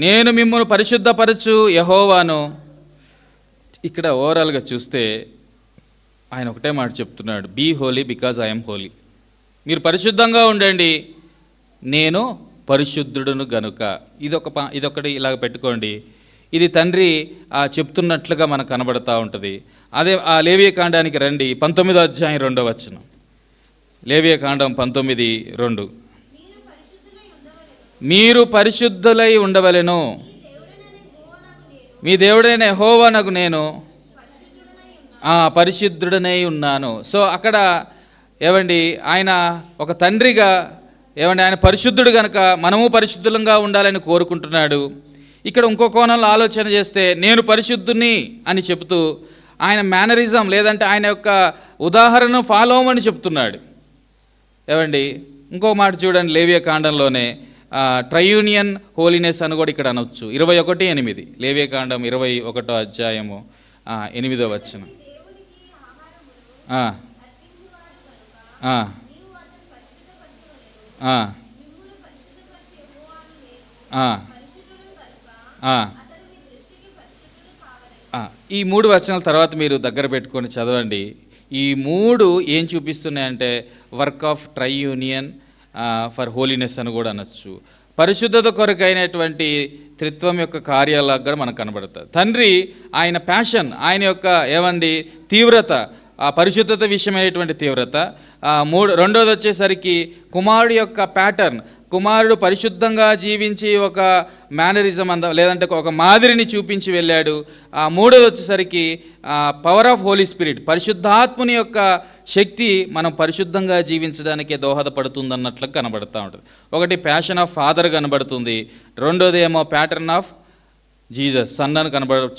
నేను మిమ్మల్ని పరిశుద్ధపరచు యెహోవాను. ఇక్కడ ఓవరాల్గా చూస్తే ఆయన ఒకటే మాట చెప్తున్నాడు, be holy because I'm holy. మీరు పరిశుద్ధంగా ఉండండి, నేను పరిశుద్ధుడును గనుక. ఇదొకటి ఇలాగ పెట్టుకోండి. ఇది తండ్రి చెప్తున్నట్లుగా మనకు కనబడుతూ ఉంటుంది. అదే ఆ లేవియాకాండానికి రండి 19వ అధ్యాయం 2వ వచనం. లేవియాకాండం 19:2. మీరు పరిశుద్ధులై ఉండవలెను, మీ దేవుడైన యెహోవానగు నేను పరిశుద్ధుడనై ఉన్నాను. సో అక్కడ ఏమండి ఆయన ఒక తండ్రిగా ఏమండి ఆయన పరిశుద్ధుడు కనుక మనము పరిశుద్ధులంగా ఉండాలని కోరుకుంటున్నాడు. ఇక్కడ ఇంకో కోణంలో ఆలోచన చేస్తే నేను పరిశుద్ధుని అని చెబుతూ ఆయన మేనరిజం లేదంటే ఆయన యొక్క ఉదాహరణను ఫాలో అవ్వమని చెప్తున్నాడు. ఏమండి ఇంకో మాట చూడండి, లేవియాకాండంలోనే ట్రైయూనియన్ హోలీనెస్ అని కూడా ఇక్కడ అనొచ్చు. 21:8 లేవియాకాండం 21వ అధ్యాయము 8వ వచనం. ఈ 3 వచనాల తర్వాత మీరు దగ్గర పెట్టుకొని చదవండి. ఈ 3 ఏం చూపిస్తున్నాయంటే వర్క్ ఆఫ్ ట్రైయూనియన్ ఫర్ హోలీనెస్ అని కూడా అనొచ్చు. పరిశుద్ధత కొరకైనటువంటి త్రిత్వం యొక్క కార్యాలకు కూడా మనకు కనబడుతుంది. తండ్రి ఆయన ప్యాషన్, ఆయన యొక్క ఏమండి తీవ్రత, ఆ పరిశుద్ధత విషయమైనటువంటి తీవ్రత. రెండోది వచ్చేసరికి కుమారుడు యొక్క ప్యాటర్న్, కుమారుడు పరిశుద్ధంగా జీవించి ఒక మేనరిజం లేదంటే ఒక మాదిరిని చూపించి వెళ్ళాడు. మూడోది వచ్చేసరికి పవర్ ఆఫ్ హోలీ స్పిరిట్, పరిశుద్ధాత్ముని యొక్క శక్తి మనం పరిశుద్ధంగా జీవించడానికి దోహదపడుతుంది కనబడుతూ ఉంటుంది. ఒకటి ప్యాషన్ ఆఫ్ ఫాదర్ కనబడుతుంది, రెండోది ఏమో ప్యాటర్న్ ఆఫ్ జీసస్ సన్ అని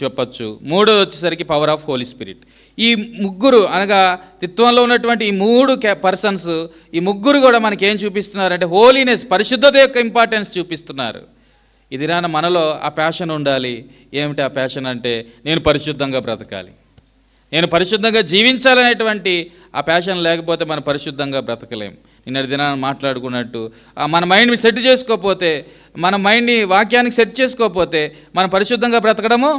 చెప్పచ్చు, మూడోది వచ్చేసరికి పవర్ ఆఫ్ హోలీ స్పిరిట్. ఈ ముగ్గురు అనగా త్రిత్వంలో ఉన్నటువంటి ఈ 3 పర్సన్స్, ఈ ముగ్గురు కూడా మనకి ఏం చూపిస్తున్నారంటే హోలీనెస్, పరిశుద్ధత యొక్క ఇంపార్టెన్స్ చూపిస్తున్నారు. ఇది రాన మనలో ఆ ప్యాషన్ ఉండాలి. ఏమిటి ఆ ప్యాషన్ అంటే నేను పరిశుద్ధంగా బ్రతకాలి, నేను పరిశుద్ధంగా జీవించాలనేటువంటి ఆ ప్యాషన్ లేకపోతే మనం పరిశుద్ధంగా బ్రతకలేం. నిన్నటి దినాన్ని మాట్లాడుకున్నట్టు మన మైండ్ని సెట్ చేసుకోకపోతే, మన మైండ్ని వాక్యానికి సెట్ చేసుకోకపోతే మనం పరిశుద్ధంగా బ్రతకడము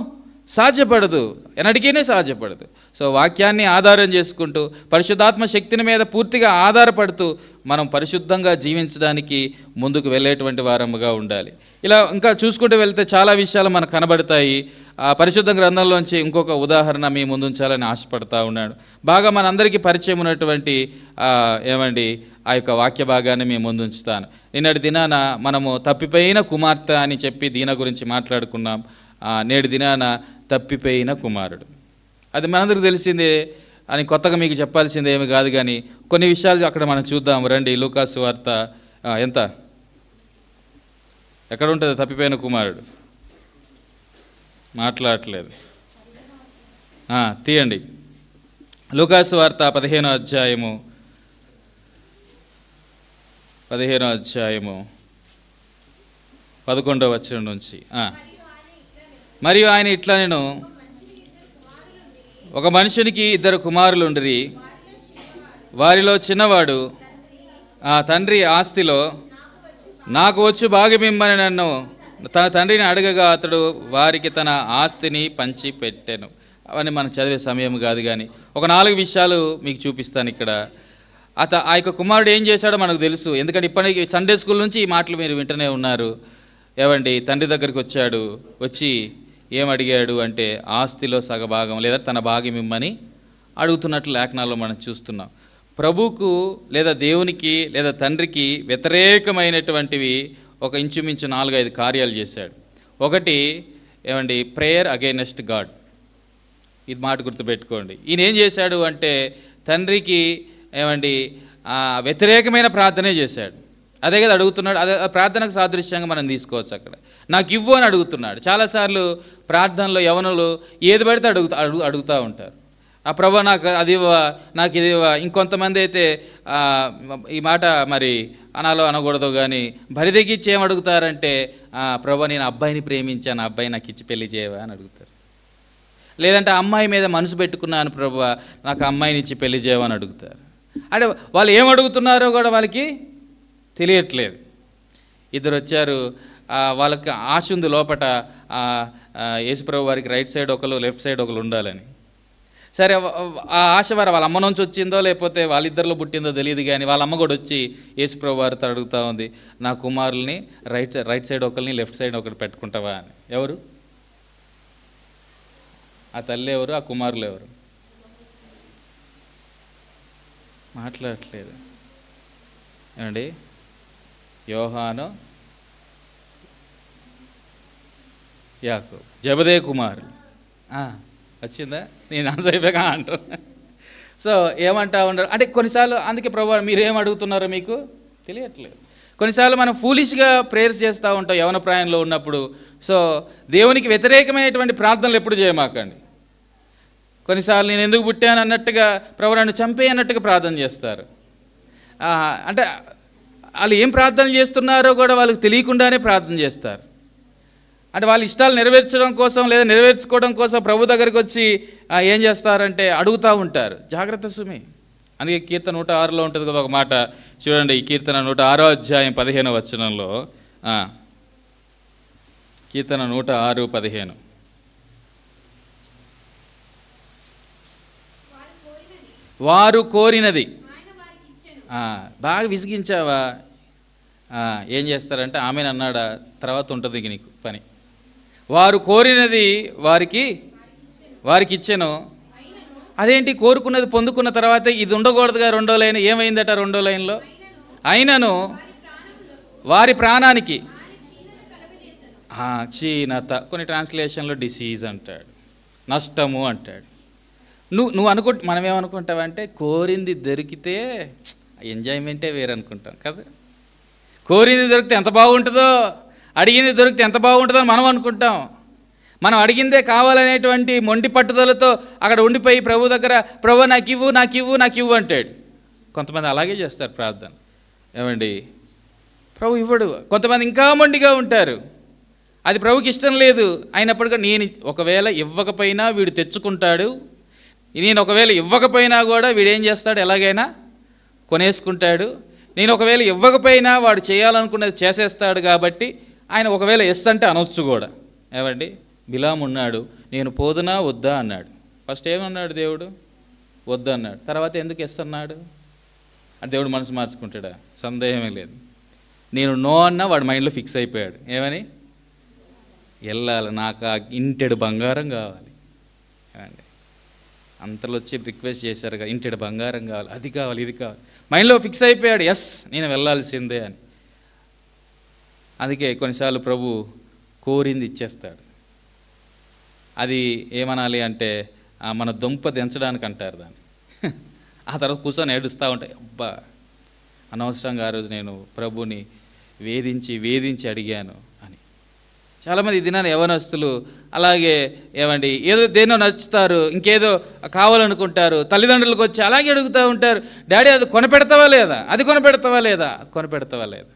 సాధ్యపడదు, ఎన్నటికీ సాధ్యపడదు. సో వాక్యాన్ని ఆధారం చేసుకుంటూ పరిశుద్ధాత్మ శక్తిని మీద పూర్తిగా ఆధారపడుతూ మనం పరిశుద్ధంగా జీవించడానికి ముందుకు వెళ్ళేటువంటి వారముగా ఉండాలి. ఇలా ఇంకా చూసుకుంటూ వెళ్తే చాలా విషయాలు మనకు కనబడతాయి. ఆ పరిశుద్ధ గ్రంథంలోంచి ఇంకొక ఉదాహరణ మీ ముందుంచాలని ఆశపడతా ఉన్నాడు. బాగా మనందరికీ పరిచయం ఉన్నటువంటి ఏమండి ఆ యొక్క వాక్య భాగాన్ని మీ ముందుంచుతాను. నిన్నటి దినాన మనము తప్పిపోయిన కుమార్తె అని చెప్పి దీని గురించి మాట్లాడుకున్నాం. నేటి దినాన తప్పిపోయిన కుమారుడు, అది మనందరికీ తెలిసిందే అని కొత్తగా మీకు చెప్పాల్సింది ఏమి కాదు. కానీ కొన్ని విషయాలు అక్కడ మనం చూద్దాం రండి. లూకాసు వార్త ఎక్కడ ఉంటుంది తప్పిపోయిన కుమారుడు? మాట్లాడట్లేదు. తీయండి. లూకాసు వార్త 15వ అధ్యాయము 11వ వచనం నుంచి. మరియు ఆయన ఇట్లా, నేను ఒక మనుషునికి 2 కుమారులుండిరి. వారిలో చిన్నవాడు తండ్రి ఆస్తిలో నాకు వచ్చు భాగమిమ్మని నన్ను తన తండ్రిని అడగగా అతడు వారికి తన ఆస్తిని పంచి పెట్టాను. అవన్నీ మనం చదివే సమయం కాదు, కానీ ఒక 4 విషయాలు మీకు చూపిస్తాను ఇక్కడ. ఆ యొక్క కుమారుడు ఏం చేశాడో మనకు తెలుసు, ఎందుకంటే ఇప్పటికీ సండే స్కూల్ నుంచి ఈ మాటలు మీరు వింటూనే ఉన్నారు. ఏవండి, తండ్రి దగ్గరికి వచ్చాడు, వచ్చి ఏమడిగాడు అంటే ఆస్తిలో సగభాగం లేదా తన భాగం ఇమ్మని అడుగుతున్నట్లు లేఖనాల్లో మనం చూస్తున్నాం. ప్రభువుకు లేదా దేవునికి లేదా తండ్రికి వ్యతిరేకమైనటువంటివి ఒక ఇంచుమించు 4-5 కార్యాలు చేశాడు. ఒకటి ఏమండి, ప్రేయర్ అగైనెస్ట్ గాడ్. ఇది మాట గుర్తుపెట్టుకోండి. ఈయన ఏం చేశాడు అంటే తండ్రికి ఏమండి వ్యతిరేకమైన ప్రార్థనే చేశాడు. అదే కదా అడుగుతున్నాడు. అదే ప్రార్థనకు సాదృశ్యంగా మనం తీసుకోవచ్చు. అక్కడ నాకు ఇవ్వు అని అడుగుతున్నాడు. చాలాసార్లు ప్రార్థనలో యవనులు ఏది పడితే అడుగుతూ ఉంటారు. ప్రభు నాకు అది ఇవ్వా, నాకు ఇది ఇవ్వా. ఇంకొంతమంది అయితే ఈ మాట మరి అనాలో అనకూడదు, కానీ బరి తెగించి ఏం అడుగుతారంటే ప్రభు నేను అబ్బాయిని ప్రేమించాను, అబ్బాయి నాకు ఇచ్చి పెళ్లి చేయవా అని అడుగుతారు. లేదంటే అమ్మాయి మీద మనసు పెట్టుకున్నాను ప్రభు, నాకు అమ్మాయిని ఇచ్చి పెళ్లి చేయవా అని అడుగుతారు. అంటే వాళ్ళు ఏం అడుగుతున్నారో కూడా వాళ్ళకి తెలియట్లేదు. 2 వచ్చారు, వాళ్ళకి ఆశ ఉంది లోపట, యేసుప్రభు వారికి రైట్ సైడ్ ఒకరు లెఫ్ట్ సైడ్ ఒకరు ఉండాలని. సరే, ఆ ఆశ వాళ్ళ అమ్మ నుంచి వచ్చిందో లేకపోతే వాళ్ళిద్దరిలో పుట్టిందో తెలియదు, కానీ వాళ్ళ అమ్మ కూడా వచ్చి యేసుప్రభు వారితో అడుగుతూ ఉంది, నా కుమారుల్ని రైట్ సైడ్ ఒకరిని లెఫ్ట్ సైడ్ ఒకటి పెట్టుకుంటావా అని. ఎవరు ఆ తల్లి, ఎవరు ఆ కుమారులు ఎవరు? మాట్లాడట్లేదు ఏమండి. యోహాను, యాకోబు, జబదే కుమారులు. వచ్చిందా? నేను ఆన్సర్ అయిపోయాక అంటాను. సో ఏమంటా ఉండరు అంటే కొన్నిసార్లు. అందుకే ప్రభు మీరు ఏం అడుగుతున్నారో మీకు తెలియట్లేదు. కొన్నిసార్లు మనం ఫూలిష్గా ప్రేయర్స్ చేస్తూ ఉంటాం యవన ప్రాయంలో ఉన్నప్పుడు. సో దేవునికి వ్యతిరేకమైనటువంటి ప్రార్థనలు ఎప్పుడు చేయమాకండి. కొన్నిసార్లు నేను ఎందుకు పుట్టాను అన్నట్టుగా, ప్రభు నన్ను చంపే అన్నట్టుగా ప్రార్థన చేస్తారు. అంటే వాళ్ళు ఏం ప్రార్థన చేస్తున్నారో కూడా వాళ్ళకి తెలియకుండానే ప్రార్థన చేస్తారు. అంటే వాళ్ళ ఇష్టాలు నెరవేర్చడం కోసం లేదా నెరవేర్చుకోవడం కోసం ప్రభు దగ్గరికి వచ్చి ఏం చేస్తారంటే అడుగుతూ ఉంటారు. జాగ్రత్త సుమి. అందుకే కీర్తన 106లో ఉంటుంది కదా ఒక మాట, చూడండి. ఈ కీర్తన 106వ అధ్యాయం 15వ వచనంలో, కీర్తన 106:15, వారు కోరినది. బాగా విసిగించావా? ఏం చేస్తారంటే ఆమెను అన్నాడా, తర్వాత ఉంటుంది నీకు పని. వారు కోరినది వారికి ఇచ్చెను. అదేంటి, కోరుకున్నది పొందుకున్న తర్వాత ఇది ఉండకూడదుగా? 2వ లైన్ ఏమైందట? 2వ లైన్లో అయినను వారి ప్రాణానికి క్షీణత, కొన్ని ట్రాన్స్లేషన్లో డిసీజ్ అంటాడు, నష్టము అంటాడు. నువ్వు మనం ఏమనుకుంటావంటే కోరింది దొరికితే ఎంజాయ్మెంటే వేరనుకుంటాం కదా. కోరింది దొరికితే ఎంత బాగుంటుందో, అడిగింది దొరికితే ఎంత బాగుంటుందో మనం అనుకుంటాం. మనం అడిగిందే కావాలనేటువంటి మొండి పట్టుదలతో అక్కడ ఉండిపోయి ప్రభు దగ్గర, ప్రభు నాకు ఇవ్వు నాకు ఇవ్వు నాకు ఇవ్వు అంటాడు. కొంతమంది అలాగే చేస్తారు ప్రార్థన. ఏమండి, ప్రభు ఇవ్వడు. కొంతమంది ఇంకా మొండిగా ఉంటారు. అది ప్రభుకి ఇష్టం లేదు. అయినప్పటికీ నేను ఒకవేళ ఇవ్వకపోయినా వీడు తెచ్చుకుంటాడు, నేను ఒకవేళ ఇవ్వకపోయినా కూడా వీడేం చేస్తాడు, ఎలాగైనా కొనేసుకుంటాడు. నేను ఒకవేళ ఇవ్వకపోయినా వాడు చేయాలనుకున్నది చేసేస్తాడు. కాబట్టి ఆయన ఒకవేళ ఎస్ అంటే అనొచ్చు కూడా. ఏమండి, బిలాము ఉన్నాడు, నేను పోదునా వద్దా అన్నాడు. ఫస్ట్ ఏమన్నాడు దేవుడు? వద్దు అన్నాడు. తర్వాత ఎందుకు ఎస్ అన్నాడు? అంటే దేవుడు మనసు మార్చుకుంటాడా? సందేహమే లేదు. నేను నో అన్నా వాడు మైండ్లో ఫిక్స్ అయిపోయాడు. ఏమని? వెళ్ళాలి, నాకు ఆ ఇంటెడు బంగారం కావాలి. ఏమండి, అంతలో వచ్చి రిక్వెస్ట్ చేశారు కదా, ఇంటెడు బంగారం కావాలి, అది కావాలి, ఇది కావాలి. మైండ్లో ఫిక్స్ అయిపోయాడు, ఎస్ నేను వెళ్ళాల్సిందే అని. అందుకే కొన్నిసార్లు ప్రభు కోరింది ఇచ్చేస్తాడు. అది ఏమనాలి అంటే మన దుంప దించడానికి అంటారు దాన్ని. ఆ తర్వాత కూర్చొని ఏడుస్తూ ఉంటాయి, అబ్బా అనవసరంగా ఆ రోజు నేను ప్రభుని వేధించి అడిగాను అని. చాలామంది దినాన్ని యవనస్తులు అలాగే ఏమండి ఏదో దేనో నచ్చుతారు, ఇంకేదో కావాలనుకుంటారు, తల్లిదండ్రులకు వచ్చి అలాగే అడుగుతూ ఉంటారు, డాడీ అది కొనిపెడతావా లేదా, అది కొనిపెడతావా లేదా, అది కొనిపెడతావా లేదా.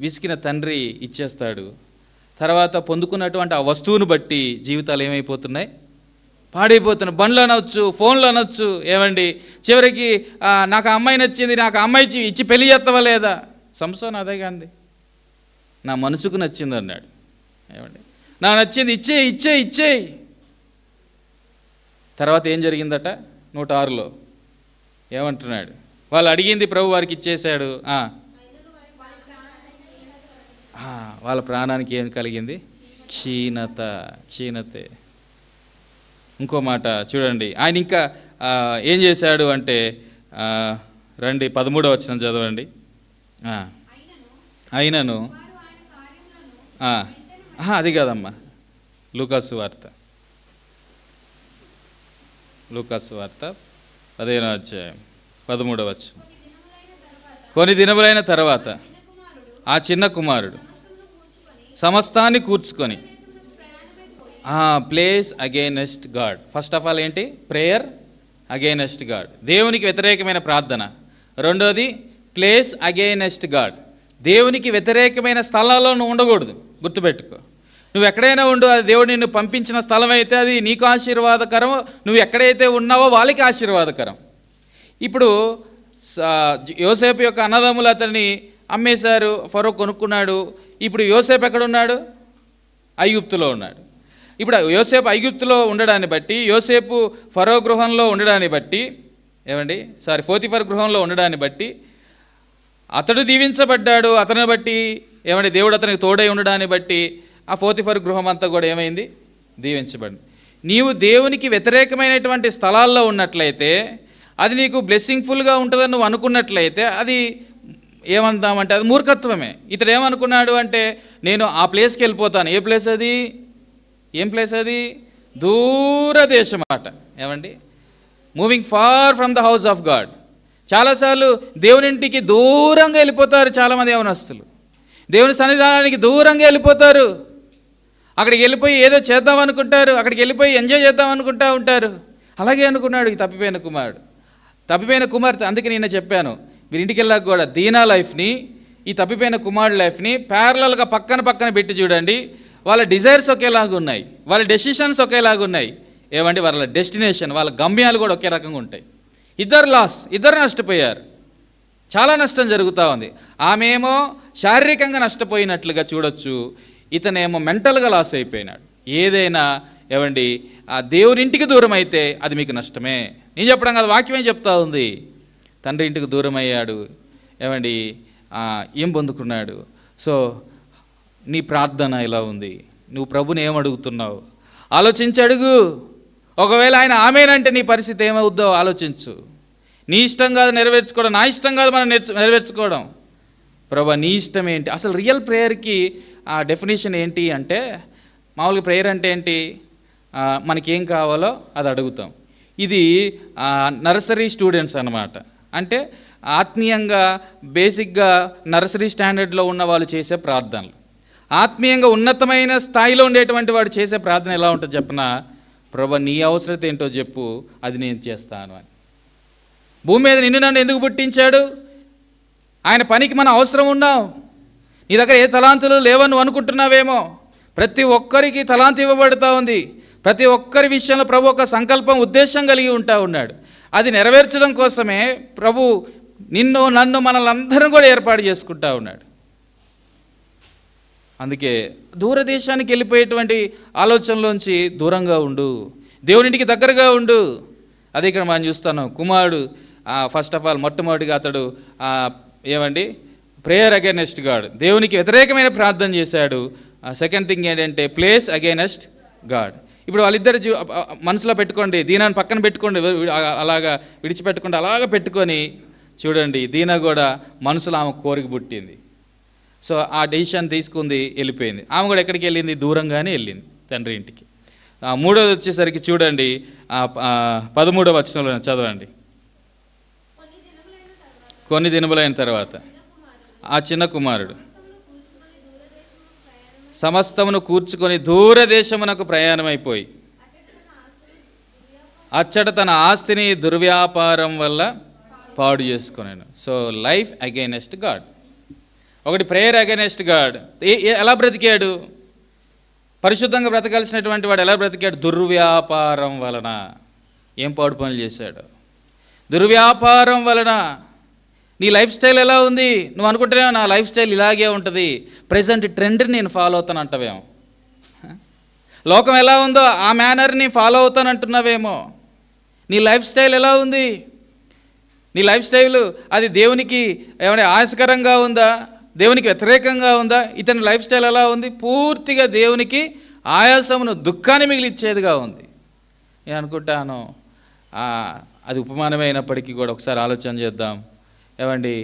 విసికిన తండ్రి ఇచ్చేస్తాడు. తర్వాత పొందుకున్నటువంటి ఆ వస్తువును బట్టి జీవితాలు ఏమైపోతున్నాయి, పాడైపోతున్నాయి. బండ్లు అనొచ్చు, ఫోన్లు అనొచ్చు, ఏమండి చివరికి నాకు ఆ అమ్మాయి నచ్చింది, నాకు ఆ అమ్మాయి ఇచ్చి పెళ్లి చేస్తావా లేదా. సంసోన్ అదే కాంది, నా మనసుకు నచ్చింది అన్నాడు. ఏమండి నాకు నచ్చింది ఇచ్చేయి. తర్వాత ఏం జరిగిందట 106లో ఏమంటున్నాడు, వాళ్ళు అడిగింది ప్రభు వారికి ఇచ్చేశాడు. వాళ్ళ ప్రాణానికి ఏం కలిగింది, క్షీణతే. ఇంకో మాట చూడండి, ఆయన ఇంకా ఏం చేశాడు అంటే రండి 13వ వచనం చదవండి. అయినను అది కాదమ్మా, లూకాసు వార్త 15వ అధ్యాయం 13వ వచనం. కొన్ని దినములైన తర్వాత ఆ చిన్న కుమారుడు సమస్తాన్ని కూర్చుకొని place against God. First of all ఏంటి, ప్రేయర్ అగైనెస్ట్ గాడ్, దేవునికి వ్యతిరేకమైన ప్రార్థన. రెండోది ప్లేస్ అగైనెస్ట్ గాడ్, దేవునికి వ్యతిరేకమైన స్థలాల్లో నువ్వు ఉండకూడదు. గుర్తుపెట్టుకో, నువ్వు ఎక్కడైనా ఉండు, అది దేవుడు నిన్ను పంపించిన స్థలం అయితే అది నీకు ఆశీర్వాదకరం, నువ్వు ఎక్కడైతే ఉన్నావో వాళ్ళకి ఆశీర్వాదకరం. ఇప్పుడు యోసేపు యొక్క అన్నదమ్ములు అతన్ని అమ్మేశారు, ఫరో కొనుక్కున్నాడు. ఇప్పుడు యోసేపు ఎక్కడున్నాడు, ఐగుప్తులో ఉన్నాడు. ఇప్పుడు యోసేపు ఐగుప్తులో ఉండడాన్ని బట్టి, యోసేపు ఫరో గృహంలో ఉండడాన్ని బట్టి, పోతిఫర్ గృహంలో ఉండడాన్ని బట్టి అతడు దీవించబడ్డాడు. అతని బట్టి దేవుడు అతనికి తోడై ఉండడాన్ని బట్టి ఆ పోతిఫర్ గృహం అంతా కూడా ఏమైంది, దీవించబడింది. నీవు దేవునికి వ్యతిరేకమైనటువంటి స్థలాల్లో ఉన్నట్లయితే, అది నీకు బ్లెస్సింగ్ఫుల్గా ఉంటుందని నువ్వు అనుకున్నట్లయితే, అది ఏమందామంటే అది మూర్ఖత్వమే. ఇతడు ఏమనుకున్నాడు అంటే, నేను ఆ ప్లేస్కి వెళ్ళిపోతాను. ఏ ప్లేస్ అది, ఏం ప్లేస్ అది, దూరదేశం అట. Moving far from the house of God. చాలాసార్లు దేవునింటికి దూరంగా వెళ్ళిపోతారు చాలామంది యవనస్తులు, దేవుని సన్నిధానానికి దూరంగా వెళ్ళిపోతారు. అక్కడికి వెళ్ళిపోయి ఏదో చేద్దాం అనుకుంటారు, అక్కడికి వెళ్ళిపోయి ఎంజాయ్ చేద్దాం అనుకుంటూ ఉంటారు. అలాగే అనుకున్నాడు ఈ తప్పిపోయిన కుమార్తె. అందుకే నిన్న చెప్పాను, మీరు ఇంటికి వెళ్ళాక కూడా దీనా లైఫ్ని, ఈ తప్పిపోయిన కుమారుడు లైఫ్ని ప్యారలల్గా పక్కన పెట్టి చూడండి. వాళ్ళ డిజైర్స్ ఒకేలాగా ఉన్నాయి, వాళ్ళ డెసిషన్స్ ఒకేలాగా ఉన్నాయి. వాళ్ళ డెస్టినేషన్, వాళ్ళ గమ్యాలు కూడా ఒకే రకంగా ఉంటాయి. ఇద్దరు నష్టపోయారు, చాలా నష్టం జరుగుతూ ఉంది. ఆమెమో శారీరకంగా నష్టపోయినట్లుగా చూడొచ్చు, ఇతనేమో మెంటల్గా లాస్ అయిపోయినాడు. ఏదైనా ఆ దేవునింటికి దూరం అయితే అది మీకు నష్టమే. నేను చెప్పడం కాదు, వాక్యమే చెప్తా ఉంది. తండ్రి ఇంటికి దూరం అయ్యాడు, ఏం పొందుకున్నాడు. సో నీ ప్రార్థన ఎలా ఉంది, నువ్వు ప్రభుని ఏమడుగుతున్నావు ఆలోచించి అడుగు. ఒకవేళ ఆయన ఆమేనంటే నీ పరిస్థితి ఏమవుద్దో ఆలోచించు. నీ ఇష్టం కాదు నెరవేర్చుకోవడం, నా ఇష్టం కాదు మనం నెరవేర్చుకోవడం. ప్రభా నీ ఇష్టం ఏంటి? అసలు రియల్ ప్రేయర్కి ఆ డెఫినేషన్ ఏంటి అంటే, మామూలుగా ప్రేయర్ అంటే ఏంటి, మనకేం కావాలో అది అడుగుతాం. ఇది నర్సరీ స్టూడెంట్స్ అన్నమాట. అంటే ఆత్మీయంగా బేసిక్గా నర్సరీ స్టాండర్డ్లో ఉన్న వాళ్ళు చేసే ప్రార్థనలు. ఆత్మీయంగా ఉన్నతమైన స్థాయిలో ఉండేటువంటి వాడు చేసే ప్రార్థన ఎలా ఉంటుంది చెప్పనా, ప్రభా నీ అవసరత ఏంటో చెప్పు, అది నేను చేస్తాను అని. భూమి మీద నిన్ను నన్ను ఎందుకు పుట్టించాడు? ఆయన పనికి మనం అవసరం ఉన్నాం. నీ దగ్గర ఏ తలాంతులు లేవని నువ్వు అనుకుంటున్నావేమో. ప్రతి ఒక్కరికి తలాంతి ఇవ్వబడుతూ ఉంది. ప్రతి ఒక్కరి విషయంలో ప్రభు ఒక సంకల్పం, ఉద్దేశం కలిగి ఉన్నాడు. అది నెరవేర్చడం కోసమే ప్రభు నిన్ను నన్ను మనల్ని అందరం కూడా ఏర్పాటు చేసుకుంటా ఉన్నాడు. అందుకే దూరదేశానికి వెళ్ళిపోయేటువంటి ఆలోచనలోంచి దూరంగా ఉండు, దేవునింటికి దగ్గరగా ఉండు. అదే ఇక్కడ మనం చూస్తున్నాం. కుమారుడు ఫస్ట్ ఆఫ్ ఆల్ మొట్టమొదటిగా అతడు ప్రేయర్ అగైనెస్ట్ గాడ్, దేవునికి వ్యతిరేకమైన ప్రార్థన చేశాడు. సెకండ్ థింగ్ ఏంటంటే ప్లేస్ అగైనెస్ట్ గాడ్. ఇప్పుడు వాళ్ళిద్దరు మనసులో పెట్టుకోండి, దీనాన్ని పక్కన పెట్టుకోండి, అలాగా విడిచిపెట్టుకోండి, అలాగా పెట్టుకొని చూడండి. దీనా కూడా మనసులో ఆమె కోరిక పుట్టింది. సో ఆ డెసిషన్ తీసుకుంది, వెళ్ళిపోయింది. ఆమె కూడా ఎక్కడికి వెళ్ళింది, దూరంగానే వెళ్ళింది తండ్రి ఇంటికి. మూడోది వచ్చేసరికి చూడండి 13వ వచనంలో చదవండి. కొన్ని దినములైన తర్వాత ఆ చిన్న కుమారుడు సమస్తమును కూర్చుకొని దూరదేశమునకు ప్రయాణమైపోయి అచ్చట తన ఆస్తిని దుర్వ్యాపారం వల్ల పాడు చేసుకున్నాను. So life against God. ఒకటి ప్రేయర్ అగైనెస్ట్ గాడ్. ఎలా బ్రతికాడు? పరిశుద్ధంగా బ్రతకాల్సినటువంటి వాడు ఎలా బ్రతికాడు? దుర్వ్యాపారం వలన. ఏం పాడు పనులు చేశాడు? దుర్వ్యాపారం వలన. నీ లైఫ్ స్టైల్ ఎలా ఉంది? నువ్వు అనుకుంటున్నావు నా లైఫ్ స్టైల్ ఇలాగే ఉంటుంది, ప్రెజెంట్ ట్రెండ్ని నేను ఫాలో అవుతాను అంటావేమో. లోకం ఎలా ఉందో ఆ మేనర్ని ఫాలో అవుతాను అంటున్నావేమో. నీ లైఫ్ స్టైల్ ఎలా ఉంది? నీ లైఫ్ స్టైల్ అది దేవునికి ఏమైనా ఆయాసకరంగా ఉందా? దేవునికి వ్యతిరేకంగా ఉందా? ఇతని లైఫ్ స్టైల్ ఎలా ఉంది? పూర్తిగా దేవునికి ఆయాసమును, దుఃఖాన్ని మిగిలిచ్చేదిగా ఉంది. నేను అనుకుంటాను అది ఉపమానమైనప్పటికీ కూడా ఒకసారి ఆలోచన చేద్దాం. ఏమండి,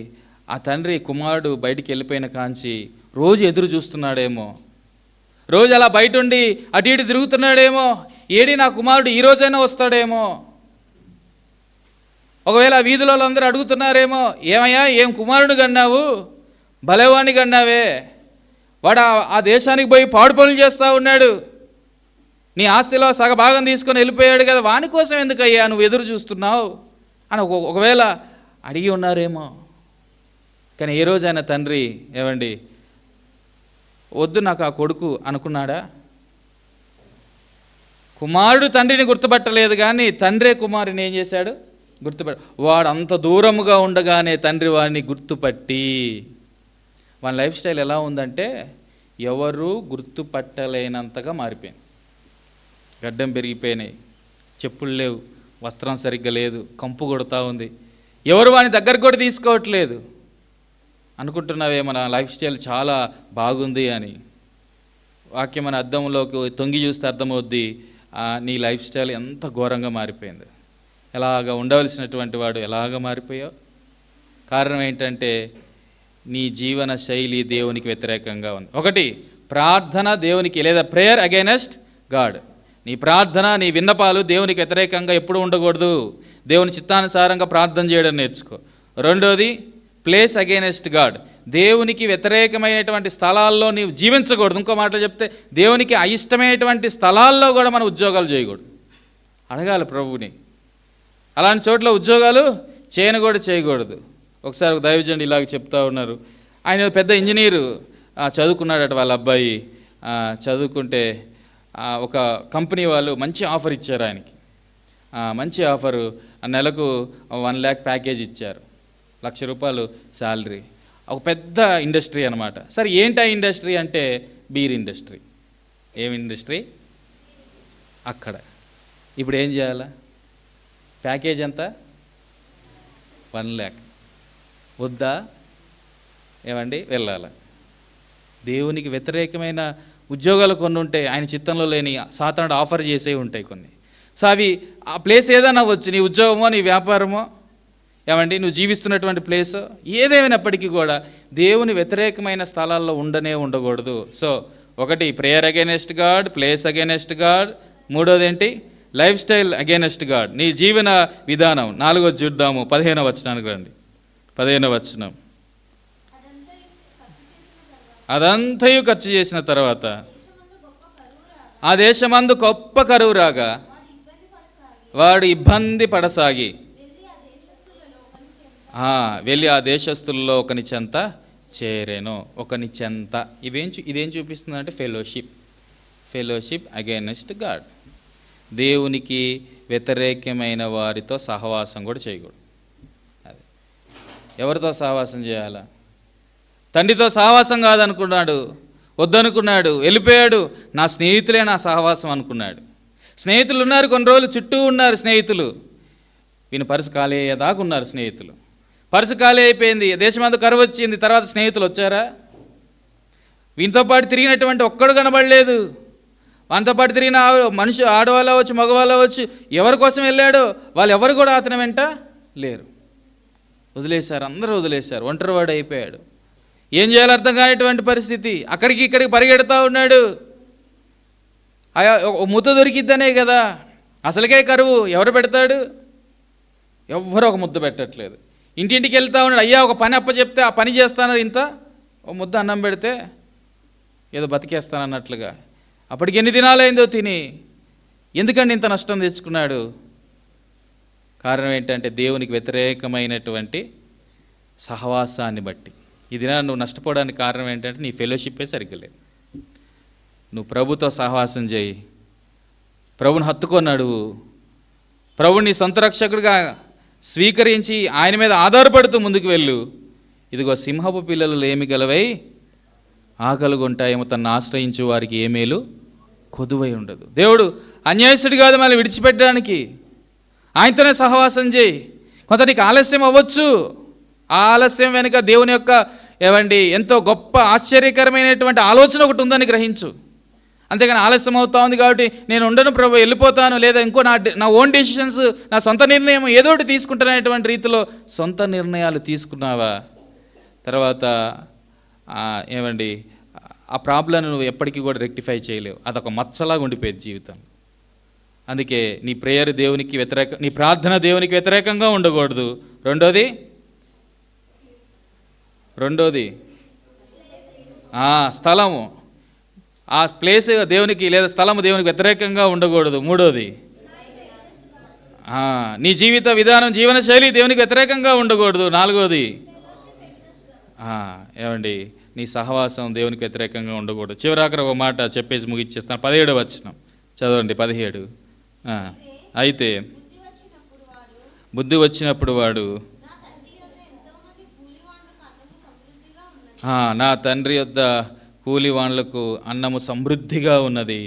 ఆ తండ్రి కుమారుడు బయటికి వెళ్ళిపోయిన కాంచి రోజు ఎదురు చూస్తున్నాడేమో, రోజు అలా బయట ఉండి అటు ఇటు తిరుగుతున్నాడేమో, ఏడి నా కుమారుడు ఈ రోజైనా వస్తాడేమో. ఒకవేళ వీధిలో అందరూ అడుగుతున్నారేమో, ఏమయ్యా ఏం కుమారుడు కన్నావు, భలేవాణ్ణి కన్నావే, వాడు ఆ దేశానికి పోయి పాడు పనులు చేస్తూ ఉన్నాడు, నీ ఆస్తిలో సగభాగం తీసుకొని వెళ్ళిపోయాడు కదా, వాని కోసం ఎందుకయ్యా నువ్వు ఎదురు చూస్తున్నావు అని ఒకవేళ అడిగి ఉన్నారేమో. కానీ ఏ రోజైనా తండ్రి ఏమండి వద్దు నాకు ఆ కొడుకు అనుకున్నాడా? కుమారుడు తండ్రిని గుర్తుపట్టలేదు, కానీ తండ్రే కుమారుని ఏం చేశాడు? వాడు అంత దూరముగా ఉండగానే తండ్రి వాడిని గుర్తుపట్టి. వాని లైఫ్ స్టైల్ ఎలా ఉందంటే ఎవరు గుర్తుపట్టలేనంతగా మారిపోయింది. గడ్డం పెరిగిపోయినాయి, చెప్పులు లేవు, వస్త్రం సరిగ్గా లేదు, కంపు కొడుతూ ఉంది, ఎవరు వాని దగ్గరకు కూడా తీసుకోవట్లేదు. అనుకుంటున్నావే మన లైఫ్ స్టైల్ చాలా బాగుంది అని. వాక్యం మన అద్దంలోకి తొంగి చూస్తే అర్థమవుద్ది నీ లైఫ్ స్టైల్ ఎంత ఘోరంగా మారిపోయింది. ఎలాగ ఉండవలసినటువంటి వాడు ఎలాగ మారిపోయావు? కారణం ఏంటంటే నీ జీవన శైలి దేవునికి వ్యతిరేకంగా ఉంది. ఒకటి ప్రార్థన దేవునికి, లేదా ప్రేయర్ అగైనెస్ట్ గాడ్. నీ ప్రార్థన, నీ విన్నపాలు దేవునికి వ్యతిరేకంగా ఎప్పుడు ఉండకూడదు. దేవుని చిత్తానుసారంగా ప్రార్థన చేయడం నేర్చుకో. రెండోది ప్లేస్ అగైనెస్ట్ గాడ్. దేవునికి వ్యతిరేకమైనటువంటి స్థలాల్లో నీవు జీవించకూడదు. ఇంకో మాటలు చెప్తే దేవునికి అయిష్టమైనటువంటి స్థలాల్లో కూడా మనం ఉద్యోగాలు చేయకూడదు. అడగాలి ప్రభువుని, అలాంటి చోట్ల ఉద్యోగాలు చేయకూడదు. ఒకసారి ఒక దైవజనుడు ఇలాగ చెప్తా ఉన్నారు. ఆయన పెద్ద ఇంజనీరు, చదువుకున్నాడట వాళ్ళ అబ్బాయి. చదువుకుంటే ఒక కంపెనీ వాళ్ళు మంచి ఆఫర్ ఇచ్చారు ఆయనకి. మంచి ఆఫరు, నెలకు 1 lakh ప్యాకేజ్ ఇచ్చారు, ₹1,00,000 శాలరీ. ఒక పెద్ద ఇండస్ట్రీ అనమాట. సరే ఏంటి ఆ ఇండస్ట్రీ అంటే బీర్ ఇండస్ట్రీ. ఏం ఇండస్ట్రీ? అక్కడ ఇప్పుడు ఏం చేయాలా? ప్యాకేజ్ ఎంత? 1 lakh. వద్దా? ఏమండి వెళ్ళాలా? దేవునికి వ్యతిరేకమైన ఉద్యోగాలు కొన్ని ఉంటాయి, ఆయన చిత్తంలో లేని సాతానుడు ఆఫర్ చేసేవి ఉంటాయి కొన్ని. సో అవి ఆ ప్లేస్ ఏదైనా అవ్వచ్చు, నీ ఉద్యోగమో నీ వ్యాపారమో, ఏమండి నువ్వు జీవిస్తున్నటువంటి ప్లేస్ ఏదేమైనప్పటికీ కూడా దేవుని వ్యతిరేకమైన స్థలాల్లో ఉండకూడదు. సో ఒకటి prayer against God, place against God. మూడోది ఏంటి? లైఫ్ స్టైల్ అగైనెస్ట్ గాడ్, నీ జీవన విధానం. 4వది చూద్దాము, 15వ వచనానికి రండి. 15వ వచనం. అదంతయు ఖర్చు చేసిన తర్వాత ఆ దేశమందు గొప్ప కరువు రాగా వాడు ఇబ్బంది పడసాగి వెళ్ళి ఆ దేశస్తుల్లో ఒకని చెంత చేరేను. ఒకని చెంత ఇదేం చూపిస్తుంది అంటే ఫెలోషిప్ అగైనెస్ట్ గాడ్. దేవునికి వ్యతిరేకమైన వారితో సహవాసం కూడా చేయకూడదు. అదే ఎవరితో సహవాసం చేయాలా? తండ్రితో సహవాసం కాదనుకున్నాడు, వద్దనుకున్నాడు, వెళ్ళిపోయాడు. నా స్నేహితులే నా సహవాసం అనుకున్నాడు. స్నేహితులు ఉన్నారు, కొన్ని రోజులు చుట్టూ ఉన్నారు స్నేహితులు. వీని పరుసు ఖాళీ అయ్యేదాకా ఉన్నారు స్నేహితులు. పరుసు ఖాళీ అయిపోయింది, దేశమంతా కరువు వచ్చింది, తర్వాత స్నేహితులు వచ్చారా? వీనితో పాటు తిరిగినటువంటి ఒక్కడు కనబడలేదు. వానితో పాటు తిరిగిన మనిషి, ఆడవాళ్ళు అవ్వచ్చు, మగవాళ్ళు అవ్వచ్చు, ఎవరి కోసం వెళ్ళాడో వాళ్ళు ఎవరు కూడా అతని వెంట లేరు. వదిలేశారు, అందరూ వదిలేశారు. ఒంటరివాడు అయిపోయాడు. ఏం చేయాలో అర్థం కానిటువంటి పరిస్థితి. అక్కడికి ఇక్కడికి పరిగెడతా ఉన్నాడు. ముద్ద దొరికిద్దనే కదా, అసలుకే కరువు, ఎవరు పెడతాడు? ఎవ్వరూ ఒక ముద్ద పెట్టట్లేదు. ఇంటింటికి వెళ్తా ఉన్నాడు. అయ్యా ఒక పని అప్పచెప్తే ఆ పని చేస్తాను, ఇంత ఒక ముద్ద అన్నం పెడితే ఏదో బతికేస్తానన్నట్లుగా. అప్పటికి ఎన్ని దినాలైందో తిని, ఎందుకండి ఇంత నష్టం తెచ్చుకున్నాడు? కారణం ఏంటంటే దేవునికి వ్యతిరేకమైనటువంటి సహవాసాన్ని బట్టి. ఈ దినాన నువ్వు నష్టపోవడానికి కారణం ఏంటంటే నీ ఫెలోషిప్పే సరిగ్గా లేదు. నువ్వు ప్రభుతో సహవాసం చేయి, ప్రభుని హత్తుకొన్నాడు, ప్రభుని సొంత రక్షకుడిగా స్వీకరించి ఆయన మీద ఆధారపడుతూ ముందుకు వెళ్ళు. ఇదిగో సింహపు పిల్లలు లేమి గలవై ఆకలిగొంటాయేమో, తను ఆశ్రయించు వారికి ఏ మేలు కొదువై ఉండదు. దేవుడు అన్యాయస్తుడు కాదు మళ్ళీ విడిచిపెట్టడానికి. ఆయనతోనే సహవాసం చేయి. కొంత నీకు ఆలస్యం అవ్వచ్చు, ఆ ఆలస్యం వెనుక దేవుని యొక్క ఎంతో గొప్ప ఆశ్చర్యకరమైనటువంటి ఆలోచన ఒకటి ఉందని గ్రహించు. అంతేగాని ఆలస్యం అవుతా ఉంది కాబట్టి నేను ఉండను ప్రభు, వెళ్ళిపోతాను, లేదా ఇంకో నా ఓన్ డెసిషన్స్, నా సొంత నిర్ణయం ఏదోటి తీసుకుంటాననేటువంటి రీతిలో సొంత నిర్ణయాలు తీసుకున్నావా, తర్వాత ఆ ప్రాబ్లం నువ్వు ఎప్పటికీ కూడా రెక్టిఫై చేయలేవు. అదొక మచ్చలాగా ఉండిపోయేది జీవితం. అందుకే నీ ప్రేయర్ దేవునికి నీ ప్రార్థన దేవునికి వ్యతిరేకంగా ఉండకూడదు. రెండోది స్థలము, ఆ ప్లేస్ దేవునికి లేదా స్థలము దేవునికి వ్యతిరేకంగా ఉండకూడదు. మూడోది నీ జీవిత విధానం, జీవన శైలి దేవునికి వ్యతిరేకంగా ఉండకూడదు. నాలుగోది నీ సహవాసం దేవునికి వ్యతిరేకంగా ఉండకూడదు. చివరాఖరి ఒక మాట చెప్పేసి ముగిచ్చేస్తాను. 17వ వచనం చదవండి. 17. అయితే బుద్ధి వచ్చినప్పుడు వాడు నా తండ్రి యొద్ద కూలివాన్లకు అన్నము సమృద్ధిగా ఉన్నది,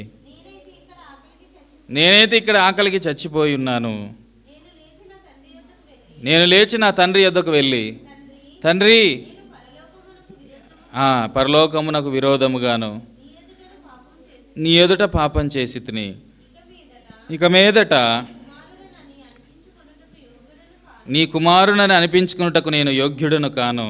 నేనైతే ఇక్కడ ఆకలికి చచ్చిపోయి ఉన్నాను. నేను లేచి నా తండ్రి యొద్దకు వెళ్ళి, తండ్రి పరలోకమునకు విరోధముగాను నీ ఎదుట పాపం చేసి తిని, ఇక మీదట నీ కుమారునని అనిపించుకున్నటకు నేను యోగ్యుడను కాను.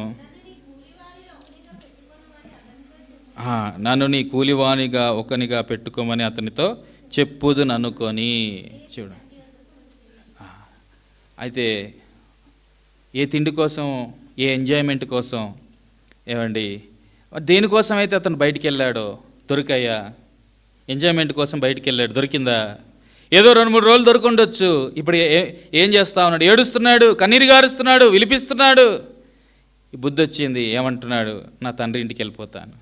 నన్ను నీ కూలివానిగా ఒకనిగా పెట్టుకోమని అతనితో చెప్పుదును అనుకొని. చూడు, అయితే ఏ తిండి కోసం, ఏ ఎంజాయ్మెంట్ కోసం, దేనికోసం అయితే అతను బయటికి వెళ్ళాడో దొరికాయా? ఎంజాయ్మెంట్ కోసం బయటికి వెళ్ళాడు, దొరికిందా? ఏదో 2-3 రోజులు దొరికొండొచ్చు. ఇప్పుడు ఏం చేస్తా ఉన్నాడు? ఏడుస్తున్నాడు, కన్నీరు గారుస్తున్నాడు, విలిపిస్తున్నాడు. ఈ బుద్ధి వచ్చింది, ఏమంటున్నాడు? నా తండ్రి ఇంటికి వెళ్ళిపోతాను,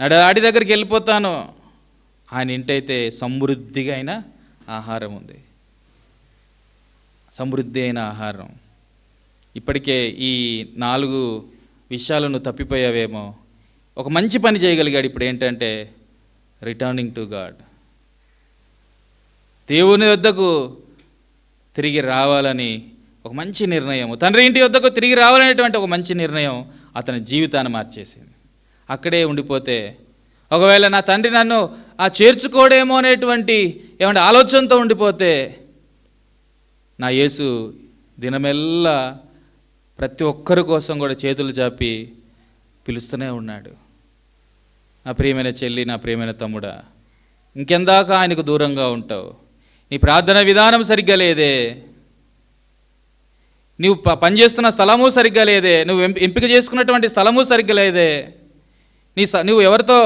నా డాడీ దగ్గరికి వెళ్ళిపోతాను. ఆయన ఇంటైతే సమృద్ధిగా అయిన ఆహారం ఉంది, సమృద్ధి అయిన ఆహారం. ఇప్పటికే ఈ 4 విషయాలు నువ్వు తప్పిపోయావేమో. ఒక మంచి పని చేయగలిగాడు. ఇప్పుడు ఏంటంటే రిటర్నింగ్ టు గాడ్, దేవుని వద్దకు తిరిగి రావాలని ఒక మంచి నిర్ణయం, తండ్రి ఇంటి వద్దకు తిరిగి రావాలనేటువంటి ఒక మంచి నిర్ణయం అతని జీవితాన్ని మార్చేసింది. అక్కడే ఉండిపోతే, ఒకవేళ నా తండ్రి నన్ను చేర్చుకోడేమో అనేటువంటి ఆలోచనతో ఉండిపోతే, నా యేసు దినమెల్లా ప్రతి ఒక్కరి కోసం కూడా చేతులు చాపి పిలుస్తూనే ఉన్నాడు. నా ప్రియమైన చెల్లి, నా ప్రియమైన తమ్ముడా, ఇంకెందాక ఆయనకు దూరంగా ఉంటావు? నీ ప్రార్థన విధానం సరిగ్గా లేదే, నువ్వు పనిచేస్తున్న స్థలము సరిగ్గా లేదే, నువ్వు ఎంపిక చేసుకున్నటువంటి స్థలము సరిగ్గా లేదే, నువ్వు ఎవరితో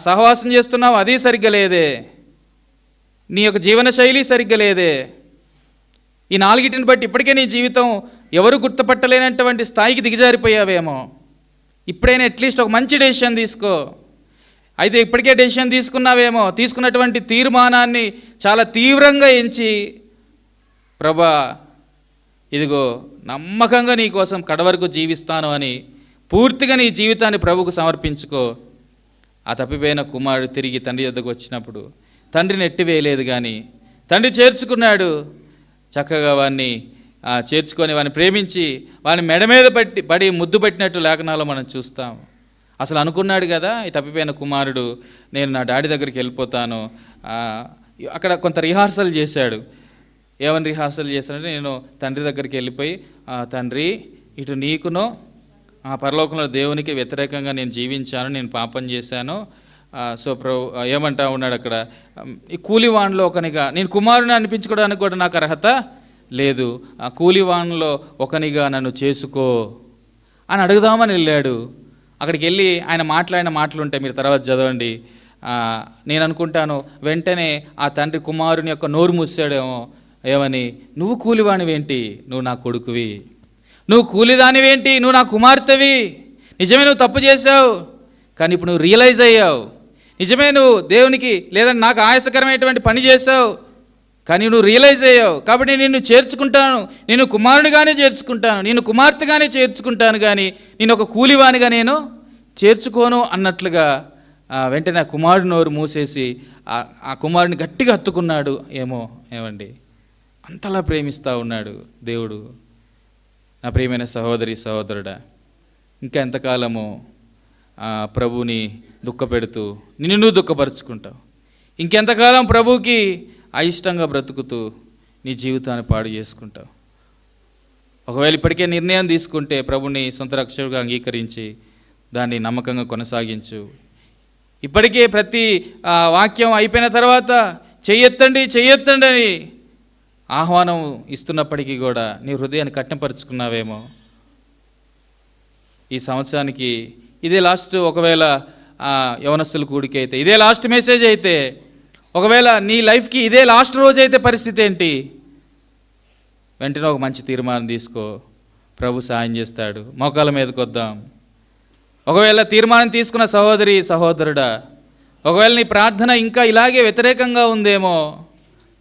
సహవాసం చేస్తున్నావు అది సరిగ్గా లేదే, నీ యొక్క జీవన శైలి సరిగ్గా లేదే. ఈ 4టిని బట్టి ఇప్పటికే నీ జీవితం ఎవరు గుర్తుపట్టలేనటువంటి స్థాయికి దిగజారిపోయావేమో. ఇప్పుడైనా అట్లీస్ట్ ఒక మంచి డెసిషన్ తీసుకో. అయితే ఇప్పటికే డెసిషన్ తీసుకున్నావేమో, తీసుకున్నటువంటి తీర్మానాన్ని చాలా తీవ్రంగా ఎంచి, ప్రభా ఇదిగో నమ్మకంగా నీ కోసం కడవరకు జీవిస్తాను అని పూర్తిగా నీ జీవితాన్ని ప్రభువుకు సమర్పించుకో. ఆ తప్పిపోయిన కుమారుడు తిరిగి తండ్రి వద్దకు వచ్చినప్పుడు తండ్రిని ఎట్టివేయలేదు, కానీ తండ్రి చేర్చుకున్నాడు. చక్కగా వాడిని చేర్చుకొని వాడిని ప్రేమించి వాడిని మెడ మీద పడి ముద్దు పెట్టినట్టు లేఖనాల్లో మనం చూస్తాం. అసలు అనుకున్నాడు కదా ఈ తప్పిపోయిన కుమారుడు, నేను నా డాడీ దగ్గరికి వెళ్ళిపోతాను. అక్కడ కొంత రిహార్సల్ చేశాడు. ఏమని రిహార్సల్ చేశాడంటే, నేను తండ్రి దగ్గరికి వెళ్ళిపోయి, తండ్రి ఇటు నీకునో పరలోకంలో దేవునికి వ్యతిరేకంగా నేను జీవించాను, నేను పాపం చేశాను. సో ఏమంటా ఉన్నాడు అక్కడ, ఈ కూలివాన్లో ఒకనిగా, నేను కుమారుని అనిపించుకోవడానికి కూడా నాకు అర్హత లేదు, ఆ కూలివాన్లో ఒకనిగా నన్ను చేసుకో అని అడుగుదామని వెళ్ళాడు. అక్కడికి వెళ్ళి ఆయన మాట్లాడిన మాటలు ఉంటాయి, మీరు తర్వాత చదవండి. నేను అనుకుంటాను వెంటనే ఆ తండ్రి కుమారుని యొక్క నోరు మూసాడేమో. ఏమని? నువ్వు కూలివానివేంటి, నువ్వు నా కొడుకువి. నువ్వు కూలిదానివేంటి, నువ్వు నా కుమార్తెవి. నిజమే నువ్వు తప్పు చేసావు, కానీ ఇప్పుడు నువ్వు రియలైజ్ అయ్యావు. నిజమే నువ్వు దేవునికి లేదా నాకు ఆయాసకరమైనటువంటి పని చేసావు, కానీ నువ్వు రియలైజ్ అయ్యావు. కాబట్టి నిన్ను చేర్చుకుంటాను, నేను కుమారునిగానే చేర్చుకుంటాను, నేను కుమార్తెగానే చేర్చుకుంటాను, కానీ నేను ఒక కూలివానిగా నేను చేర్చుకోను అన్నట్లుగా వెంటనే ఆ కుమారుడు నోరు మూసేసి ఆ కుమారుని గట్టిగా హత్తుకున్నాడు. ఏమండి, అంతలా ప్రేమిస్తూ ఉన్నాడు దేవుడు. నా ప్రియమైన సహోదరి సహోదరుడా, ఇంకా ఎంతకాలము ప్రభువుని దుఃఖపెడుతూ నిన్ను నువ్వు దుఃఖపరుచుకుంటావు? ఇంకెంతకాలం ప్రభువుకి అయిష్టంగా బ్రతుకుతూ నీ జీవితాన్ని పాడు చేసుకుంటావు? ఒకవేళ ఇప్పటికే నిర్ణయం తీసుకుంటే ప్రభుని సొంత రక్షకుడిగా అంగీకరించి దాన్ని నమ్మకంగా కొనసాగించు. ఇప్పటికే ప్రతి వాక్యం అయిపోయిన తర్వాత చెయ్యెత్తండి చెయ్యెత్తండి అని ఆహ్వానం ఇస్తున్నప్పటికీ కూడా నీ హృదయాన్ని కఠినపరుచుకున్నావేమో. ఈ సంవత్సరానికి ఇదే లాస్ట్, ఒకవేళ యవనస్తుల కూడికి అయితే ఇదే లాస్ట్ మెసేజ్ అయితే, ఒకవేళ నీ లైఫ్కి ఇదే లాస్ట్ రోజు అయితే పరిస్థితి ఏంటి? వెంటనే ఒక మంచి తీర్మానం తీసుకో, ప్రభు సాయం చేస్తాడు. మోకాళ్ళ మీదకి వద్దాం. ఒకవేళ తీర్మానం తీసుకున్న సహోదరి సహోదరుడా, ఒకవేళ నీ ప్రార్థన ఇంకా ఇలాగే వ్యతిరేకంగా ఉందేమో,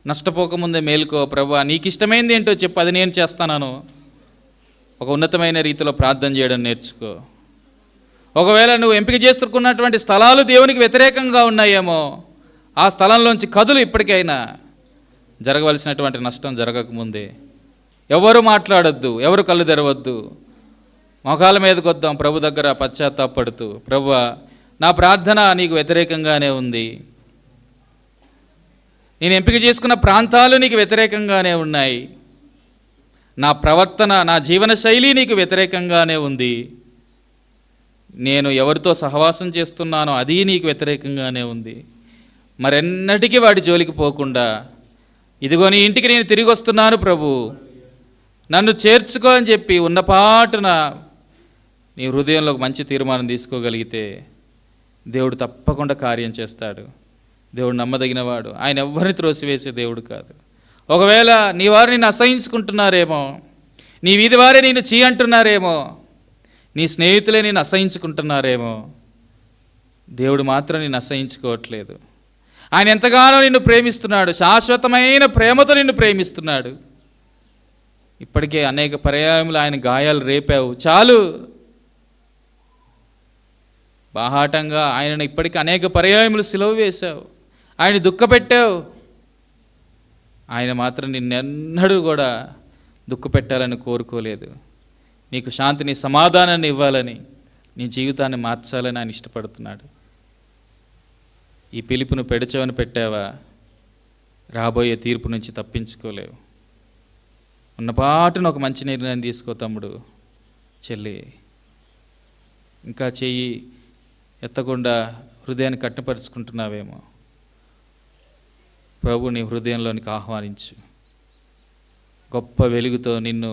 నష్టపోకముందే మేలుకో. ప్రభువా నీకు ఇష్టమైంది ఏంటో చెప్పు, అది నేను చేస్తాను. ఒక ఉన్నతమైన రీతిలో ప్రార్థన చేయడం నేర్చుకో. ఒకవేళ నువ్వు ఎంపిక చేసుకున్నటువంటి స్థలాలు దేవునికి వ్యతిరేకంగా ఉన్నాయేమో, ఆ స్థలంలోంచి కదులు. ఇప్పటికైనా జరగవలసినటువంటి నష్టం జరగకముందే. ఎవరు మాట్లాడొద్దు, ఎవరు కళ్ళు తెరవద్దు. మోకాళ్ళ మీదకి వద్దాం ప్రభు దగ్గర పశ్చాత్తాపడుతూ, ప్రభువా నా ప్రార్థన నీకు వ్యతిరేకంగానే ఉంది, నేను ఎంపిక చేసుకున్న ప్రాంతాలు నీకు వ్యతిరేకంగానే ఉన్నాయి, నా ప్రవర్తన నా జీవన శైలి నీకు వ్యతిరేకంగానే ఉంది, నేను ఎవరితో సహవాసం చేస్తున్నానో అది నీకు వ్యతిరేకంగానే ఉంది. మరెన్నటికీ వాడి జోలికి పోకుండా ఇదిగో నీ ఇంటికి నేను తిరిగి వస్తున్నాను ప్రభు, నన్ను చేర్చుకో అని చెప్పి ఉన్నపాటున నీ హృదయంలో ఒక మంచి తీర్మానం తీసుకోగలిగితే దేవుడు తప్పకుండా కార్యం చేస్తాడు. దేవుడు నమ్మదగినవాడు, ఆయన ఎవ్వరిని త్రోసివేసే దేవుడు కాదు. ఒకవేళ నీ వారు నిన్ను అసహించుకుంటున్నారేమో, నీ వీధి వారే నిన్ను చీ అంటున్నారేమో, నీ స్నేహితులే నిన్ను అసహించుకుంటున్నారేమో, దేవుడు మాత్రం నిన్ను అసహించుకోవట్లేదు. ఆయన ఎంతగానో నిన్ను ప్రేమిస్తున్నాడు, శాశ్వతమైన ప్రేమతో నిన్ను ప్రేమిస్తున్నాడు. ఇప్పటికే అనేక పర్యాయములు ఆయన గాయాలు రేపావు, చాలు. బాహాటంగా ఆయనను ఇప్పటికీ అనేక పర్యాయములు సిలువ వేశావు, ఆయన దుఃఖపెట్టావు. ఆయన మాత్రం నిన్నెన్నడూ కూడా దుఃఖపెట్టాలని కోరుకోలేదు. నీకు శాంతిని సమాధానాన్ని ఇవ్వాలని, నీ జీవితాన్ని మార్చాలని ఆయన ఇష్టపడుతున్నాడు. ఈ పిలుపును పెడచవని పెట్టావా, రాబోయే తీర్పు నుంచి తప్పించుకోలేవు. ఉన్నపాటున ఒక మంచి నిర్ణయం తీసుకో తమ్ముడు, చెల్లి. ఇంకా చెయ్యి ఎత్తకుండా హృదయాన్ని కట్టిపరుచుకుంటున్నావేమో, ప్రభు నీ హృదయంలోనికి ఆహ్వానించు. గొప్ప వెలుగుతో నిన్ను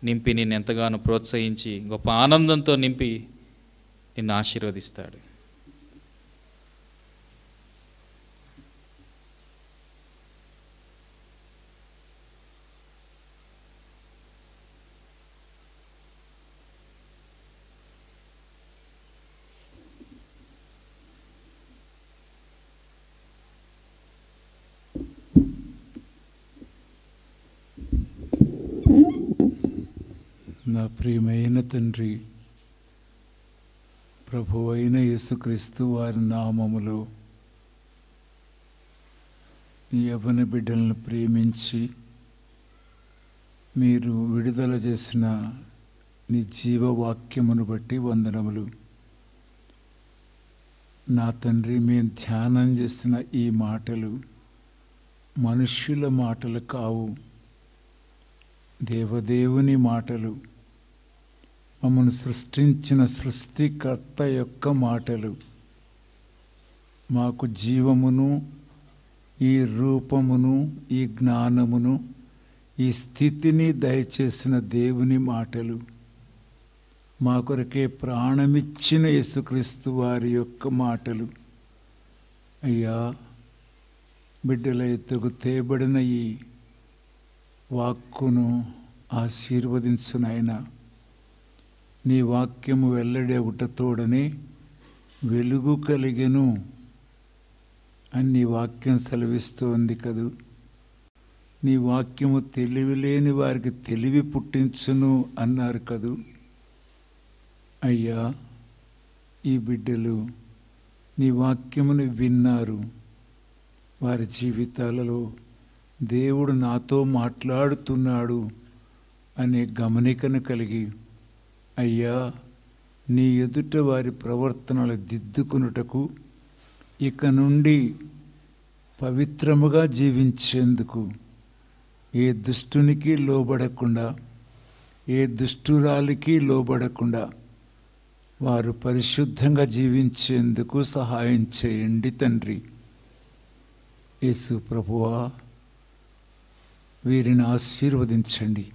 నింపి, నిన్ను ఎంతగానో ప్రోత్సహించి, గొప్ప ఆనందంతో నింపి నిన్ను ఆశీర్వదిస్తాడు. నా ప్రియమైన తండ్రి, ప్రభువైన యేసుక్రీస్తు వారి నామములో నీ యవ్వన బిడ్డలను ప్రేమించి మీరు విడుదల చేసిన నీ జీవవాక్యమును బట్టి వందనములు. నా తండ్రి, మేము ధ్యానం చేసిన ఈ మాటలు మనుష్యుల మాటలు కావు, దేవదేవుని మాటలు, మమ్మల్ని సృష్టించిన సృష్టికర్త యొక్క మాటలు. మాకు జీవమును, ఈ రూపమును, ఈ జ్ఞానమును, ఈ స్థితిని దయచేసిన దేవుని మాటలు. మా కొరకే ప్రాణమిచ్చిన యేసుక్రీస్తు వారి యొక్క మాటలు అయ్యా, బిడ్డల ఎత్తుకు తేబడిన ఈ వాక్కును ఆశీర్వదించు నాయనా. నీ వాక్యము వెల్లడి ఒకటతోడనే వెలుగు కలిగెను అని నీ వాక్యం సెలవిస్తోంది కదూ. నీ వాక్యము తెలివి లేని వారికి తెలివి పుట్టించును అన్నారు కదూ. అయ్యా, ఈ బిడ్డలు నీ వాక్యమును విన్నారు. వారి జీవితాలలో దేవుడు నాతో మాట్లాడుతున్నాడు అనే గమనికను కలిగి అయ్యా, నీ ఎదుట వారి ప్రవర్తనలు దిద్దుకునుటకు ఇక నుండి పవిత్రముగా జీవించేందుకు ఏ దుష్టునికి లోబడకుండా, ఏ దుష్టురాలికి లోబడకుండా వారు పరిశుద్ధంగా జీవించేందుకు సహాయం చేయండి తండ్రి. యేసు ప్రభువా, వీరిని ఆశీర్వదించండి.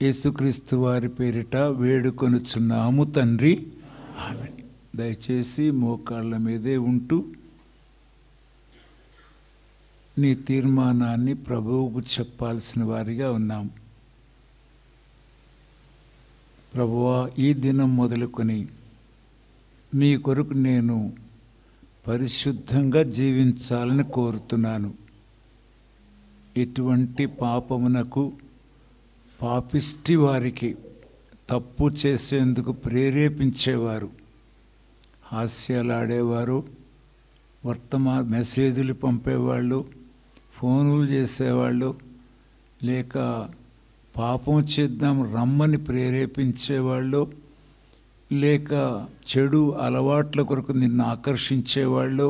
యేసుక్రీస్తు వారి పేరిట వేడుకొనుచున్నాము తండ్రి, ఆమేన్. దయచేసి మోకాళ్ళ మీదే ఉంటూ నీ తీర్మానాన్ని ప్రభువుకు చెప్పాల్సిన వారిగా ఉన్నాం. ప్రభువా, ఈ దినం మొదలుకొని నీ కొరకు నేను పరిశుద్ధంగా జీవించాలని కోరుతున్నాను. ఎటువంటి పాపమునకు, పాపిష్టి వారికి, తప్పు చేసేందుకు ప్రేరేపించేవారు, హాస్యాలాడేవారు, మెసేజ్లు పంపేవాళ్ళు, ఫోనులు చేసేవాళ్ళు, లేక పాపం చేద్దాం రమ్మని ప్రేరేపించేవాళ్ళు, లేక చెడు అలవాట్ల కొరకు నిన్ను ఆకర్షించేవాళ్ళు,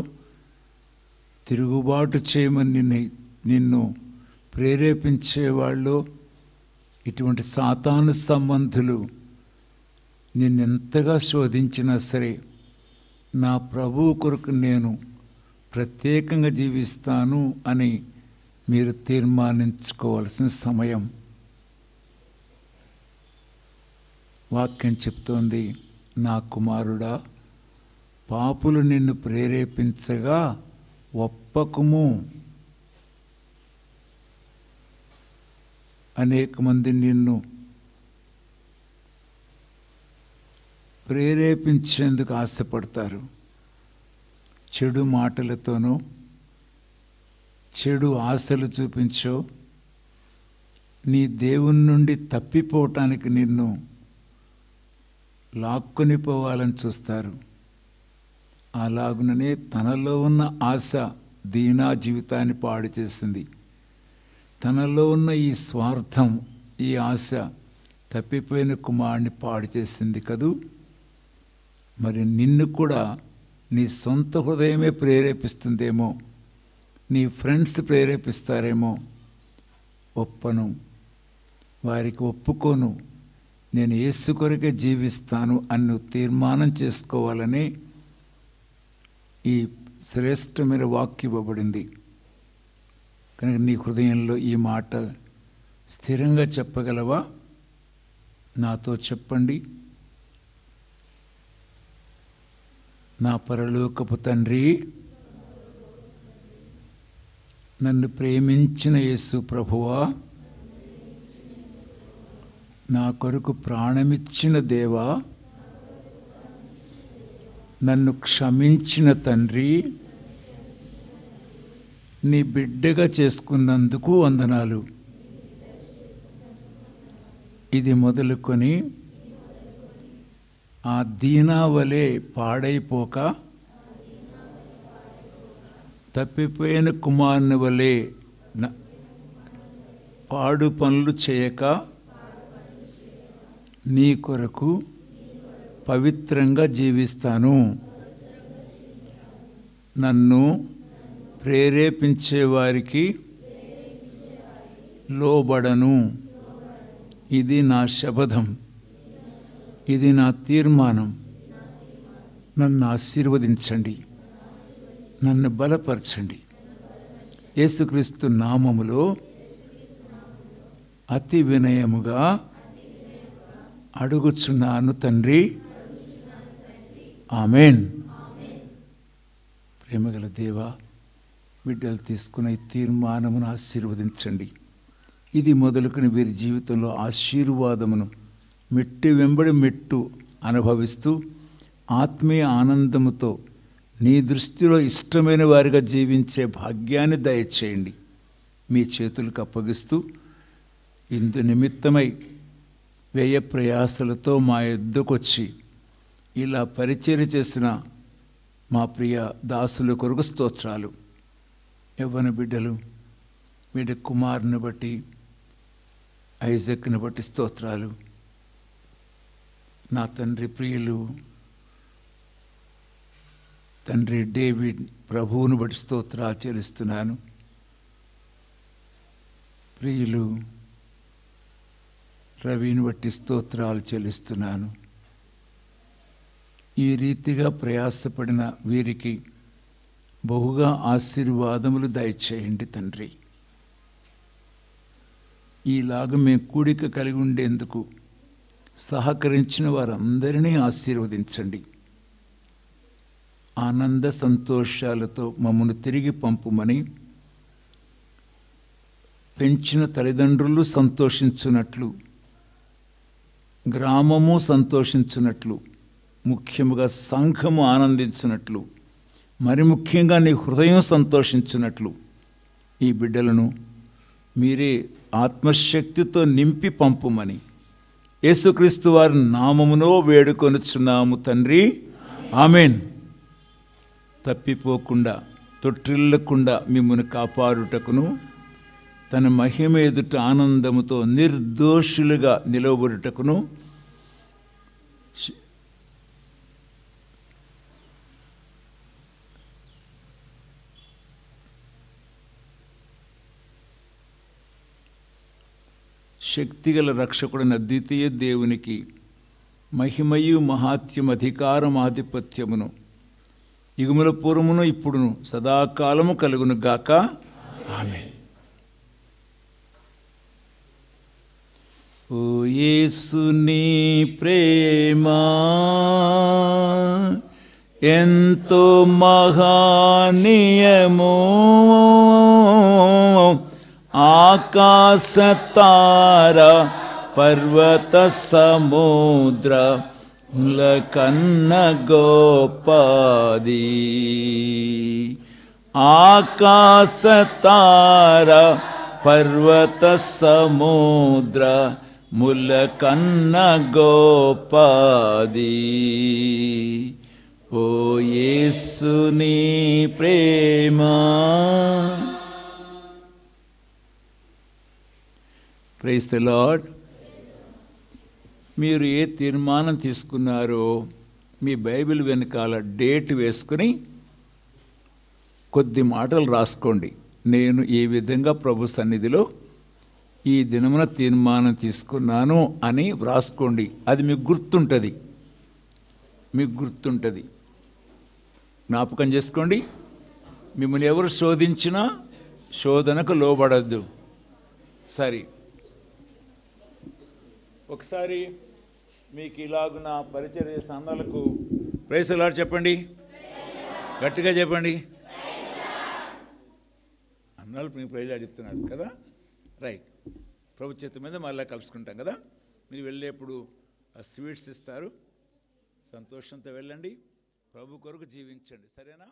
తిరుగుబాటు చేయమని నిన్ను ప్రేరేపించేవాళ్ళు, ఇటువంటి సాతాను సంబంధులు నిన్నెంతగా శోధించినా సరే నా ప్రభువు కొరకు నేను ప్రత్యేకంగా జీవిస్తాను అని మీరు తీర్మానించుకోవాల్సిన సమయం. వాక్యం చెప్తోంది, నా కుమారుడా, పాపులు నిన్ను ప్రేరేపించగా ఒప్పకుము. అనేక మంది నిన్ను ప్రేరేపించేందుకు ఆశపడతారు. చెడు మాటలతోనూ, చెడు ఆశలు చూపించో నీ దేవుని నుండి తప్పిపోవటానికి నిన్ను లాక్కొని పోవాలని చూస్తారు. అలాగుననే తనలో ఉన్న ఆశ దీనా జీవితాన్ని పాడు చేసింది. తనలో ఉన్న ఈ స్వార్థం, ఈ ఆశ తప్పిపోయిన కుమారుని పాడు చేసింది కదూ. మరి నిన్ను కూడా నీ సొంత హృదయమే ప్రేరేపిస్తుందేమో, నీ ఫ్రెండ్స్ ప్రేరేపిస్తారేమో. ఒప్పను, వారికి ఒప్పుకోను, నేను యేసు కొరకే జీవిస్తాను అని తీర్మానం చేసుకోవాలని ఈ శ్రేష్టమైన వాక్యం ఇవ్వబడింది. కనుక నీ హృదయంలో ఈ మాట స్థిరంగా చెప్పగలవా? నాతో చెప్పండి. నా పరలోకపు తండ్రి, నన్ను ప్రేమించిన యేసు ప్రభువా, నా కొరకు ప్రాణమిచ్చిన దేవా, నన్ను క్షమించిన తండ్రి, నీ బిడ్డగా చేసుకున్నందుకు వందనాలు. ఇది మొదలుకొని ఆ దీనా వలె పాడైపోక, తప్పిపోయిన కుమారుని వలె పాడు పనులు చేయక, నీ కొరకు పవిత్రంగా జీవిస్తాను. నన్ను ప్రేరేపించేవారికి లోబడను. ఇది నా శపథం, ఇది నా తీర్మానం. నన్ను ఆశీర్వదించండి, నన్ను బలపరచండి. యేసుక్రీస్తు నామములో అతి వినయముగా అడుగుచున్నాను తండ్రి. ఆమేన్. ప్రేమగల దేవా, బిడ్డలు తీసుకున్న ఈ తీర్మానమును ఆశీర్వదించండి. ఇది మొదలుకొని వీరి జీవితంలో ఆశీర్వాదమును మెట్టు వెంబడి మెట్టు అనుభవిస్తూ ఆత్మీయ ఆనందముతో నీ దృష్టిలో ఇష్టమైన వారిగా జీవించే భాగ్యాన్ని దయచేయండి. మీ చేతులకు అప్పగిస్తూ ఇందు నిమిత్తమై వ్యయ ప్రయాసలతో మా యొద్దకొచ్చి ఇలా పరిచర్య చేసిన మా ప్రియ దాసుల కొరకు స్తోత్రాలు. యవ్వన బిడ్డలు, వీడి కుమారుని బట్టి, ఐజక్ని బట్టి స్తోత్రాలు. నా తండ్రి ప్రియులు తండ్రి డేవిడ్ ప్రభువును బట్టి స్తోత్రాలు చెల్లిస్తున్నాను. ప్రియులు రవిని బట్టి స్తోత్రాలు చెల్లిస్తున్నాను. ఈ రీతిగా ప్రయాసపడిన వీరికి బహుగా ఆశీర్వాదములు దయచేయండి తండ్రి. ఈలాగా మేము కూడిక కలిగి ఉండేందుకు సహకరించిన వారందరినీ ఆశీర్వదించండి. ఆనంద సంతోషాలతో మమ్మల్ని తిరిగి పంపుమని, పెంచిన తల్లిదండ్రులు సంతోషించున్నట్లు, గ్రామము సంతోషించున్నట్లు, ముఖ్యముగా సంఘము ఆనందించినట్లు, మరి ముఖ్యంగా నీ హృదయం సంతోషించినట్లు ఈ బిడ్డలను మీరే ఆత్మశక్తితో నింపి పంపుమని యేసుక్రీస్తు వారి నామములో వేడుకొనుచున్నాము తండ్రి. ఆమేన్. తప్పిపోకుండా తొట్టిల్లకుండా మిమ్మల్ని కాపాడుటకును, తన మహిమ ఎదుట ఆనందముతో నిర్దోషులుగా నిలవబడుటకును శక్తిగల రక్షకుడైన ద్వితీయ దేవునికి మహిమయు మహాత్యం అధికారం ఆధిపత్యమును యుగముల పూర్వమును ఇప్పుడును సదాకాలము కలుగును గాక. ఆమేన్. ఓ యేసుని ప్రేమ ఎంతో మహనీయము, ఆకాశతార పర్వత సముద్ర కన్న గోపది. ఆకాశతార పర్వత సముద్ర ముల కన్న గోపది. ఓ యేసుని ప్రేమ. Praise the lord. మీరు ఏ తీర్మానం తీసుకున్నారో మీ బైబిల్ వెనకాల డేట్ వేసుకుని కొద్ది మాటలు రాసుకోండి. నేను ఏ విధంగా ప్రభు సన్నిధిలో ఈ దినమున తీర్మానం తీసుకున్నాను అని వ్రాసుకోండి. అది మీకు గుర్తుంటుంది, జ్ఞాపకం చేసుకోండి. మిమ్మల్ని ఎవరు శోధించినా శోధనకు లోబడద్దు. సరే, ఒకసారి మీకు ఇలాగున పరిచర్య సంఘాలకు ప్రైజ్ ది లార్డ్ చెప్పండి, గట్టిగా చెప్పండి. అన్నాళ్ళు మీకు ప్రైజ్ చెప్తున్నారు కదా, రైట్. ప్రభు చేతి మీద మళ్ళీ కలుసుకుంటాం కదా. మీరు వెళ్ళేప్పుడు ఆ స్వీట్స్ ఇస్తారు, సంతోషంతో వెళ్ళండి, ప్రభు కొరకు జీవించండి. సరేనా?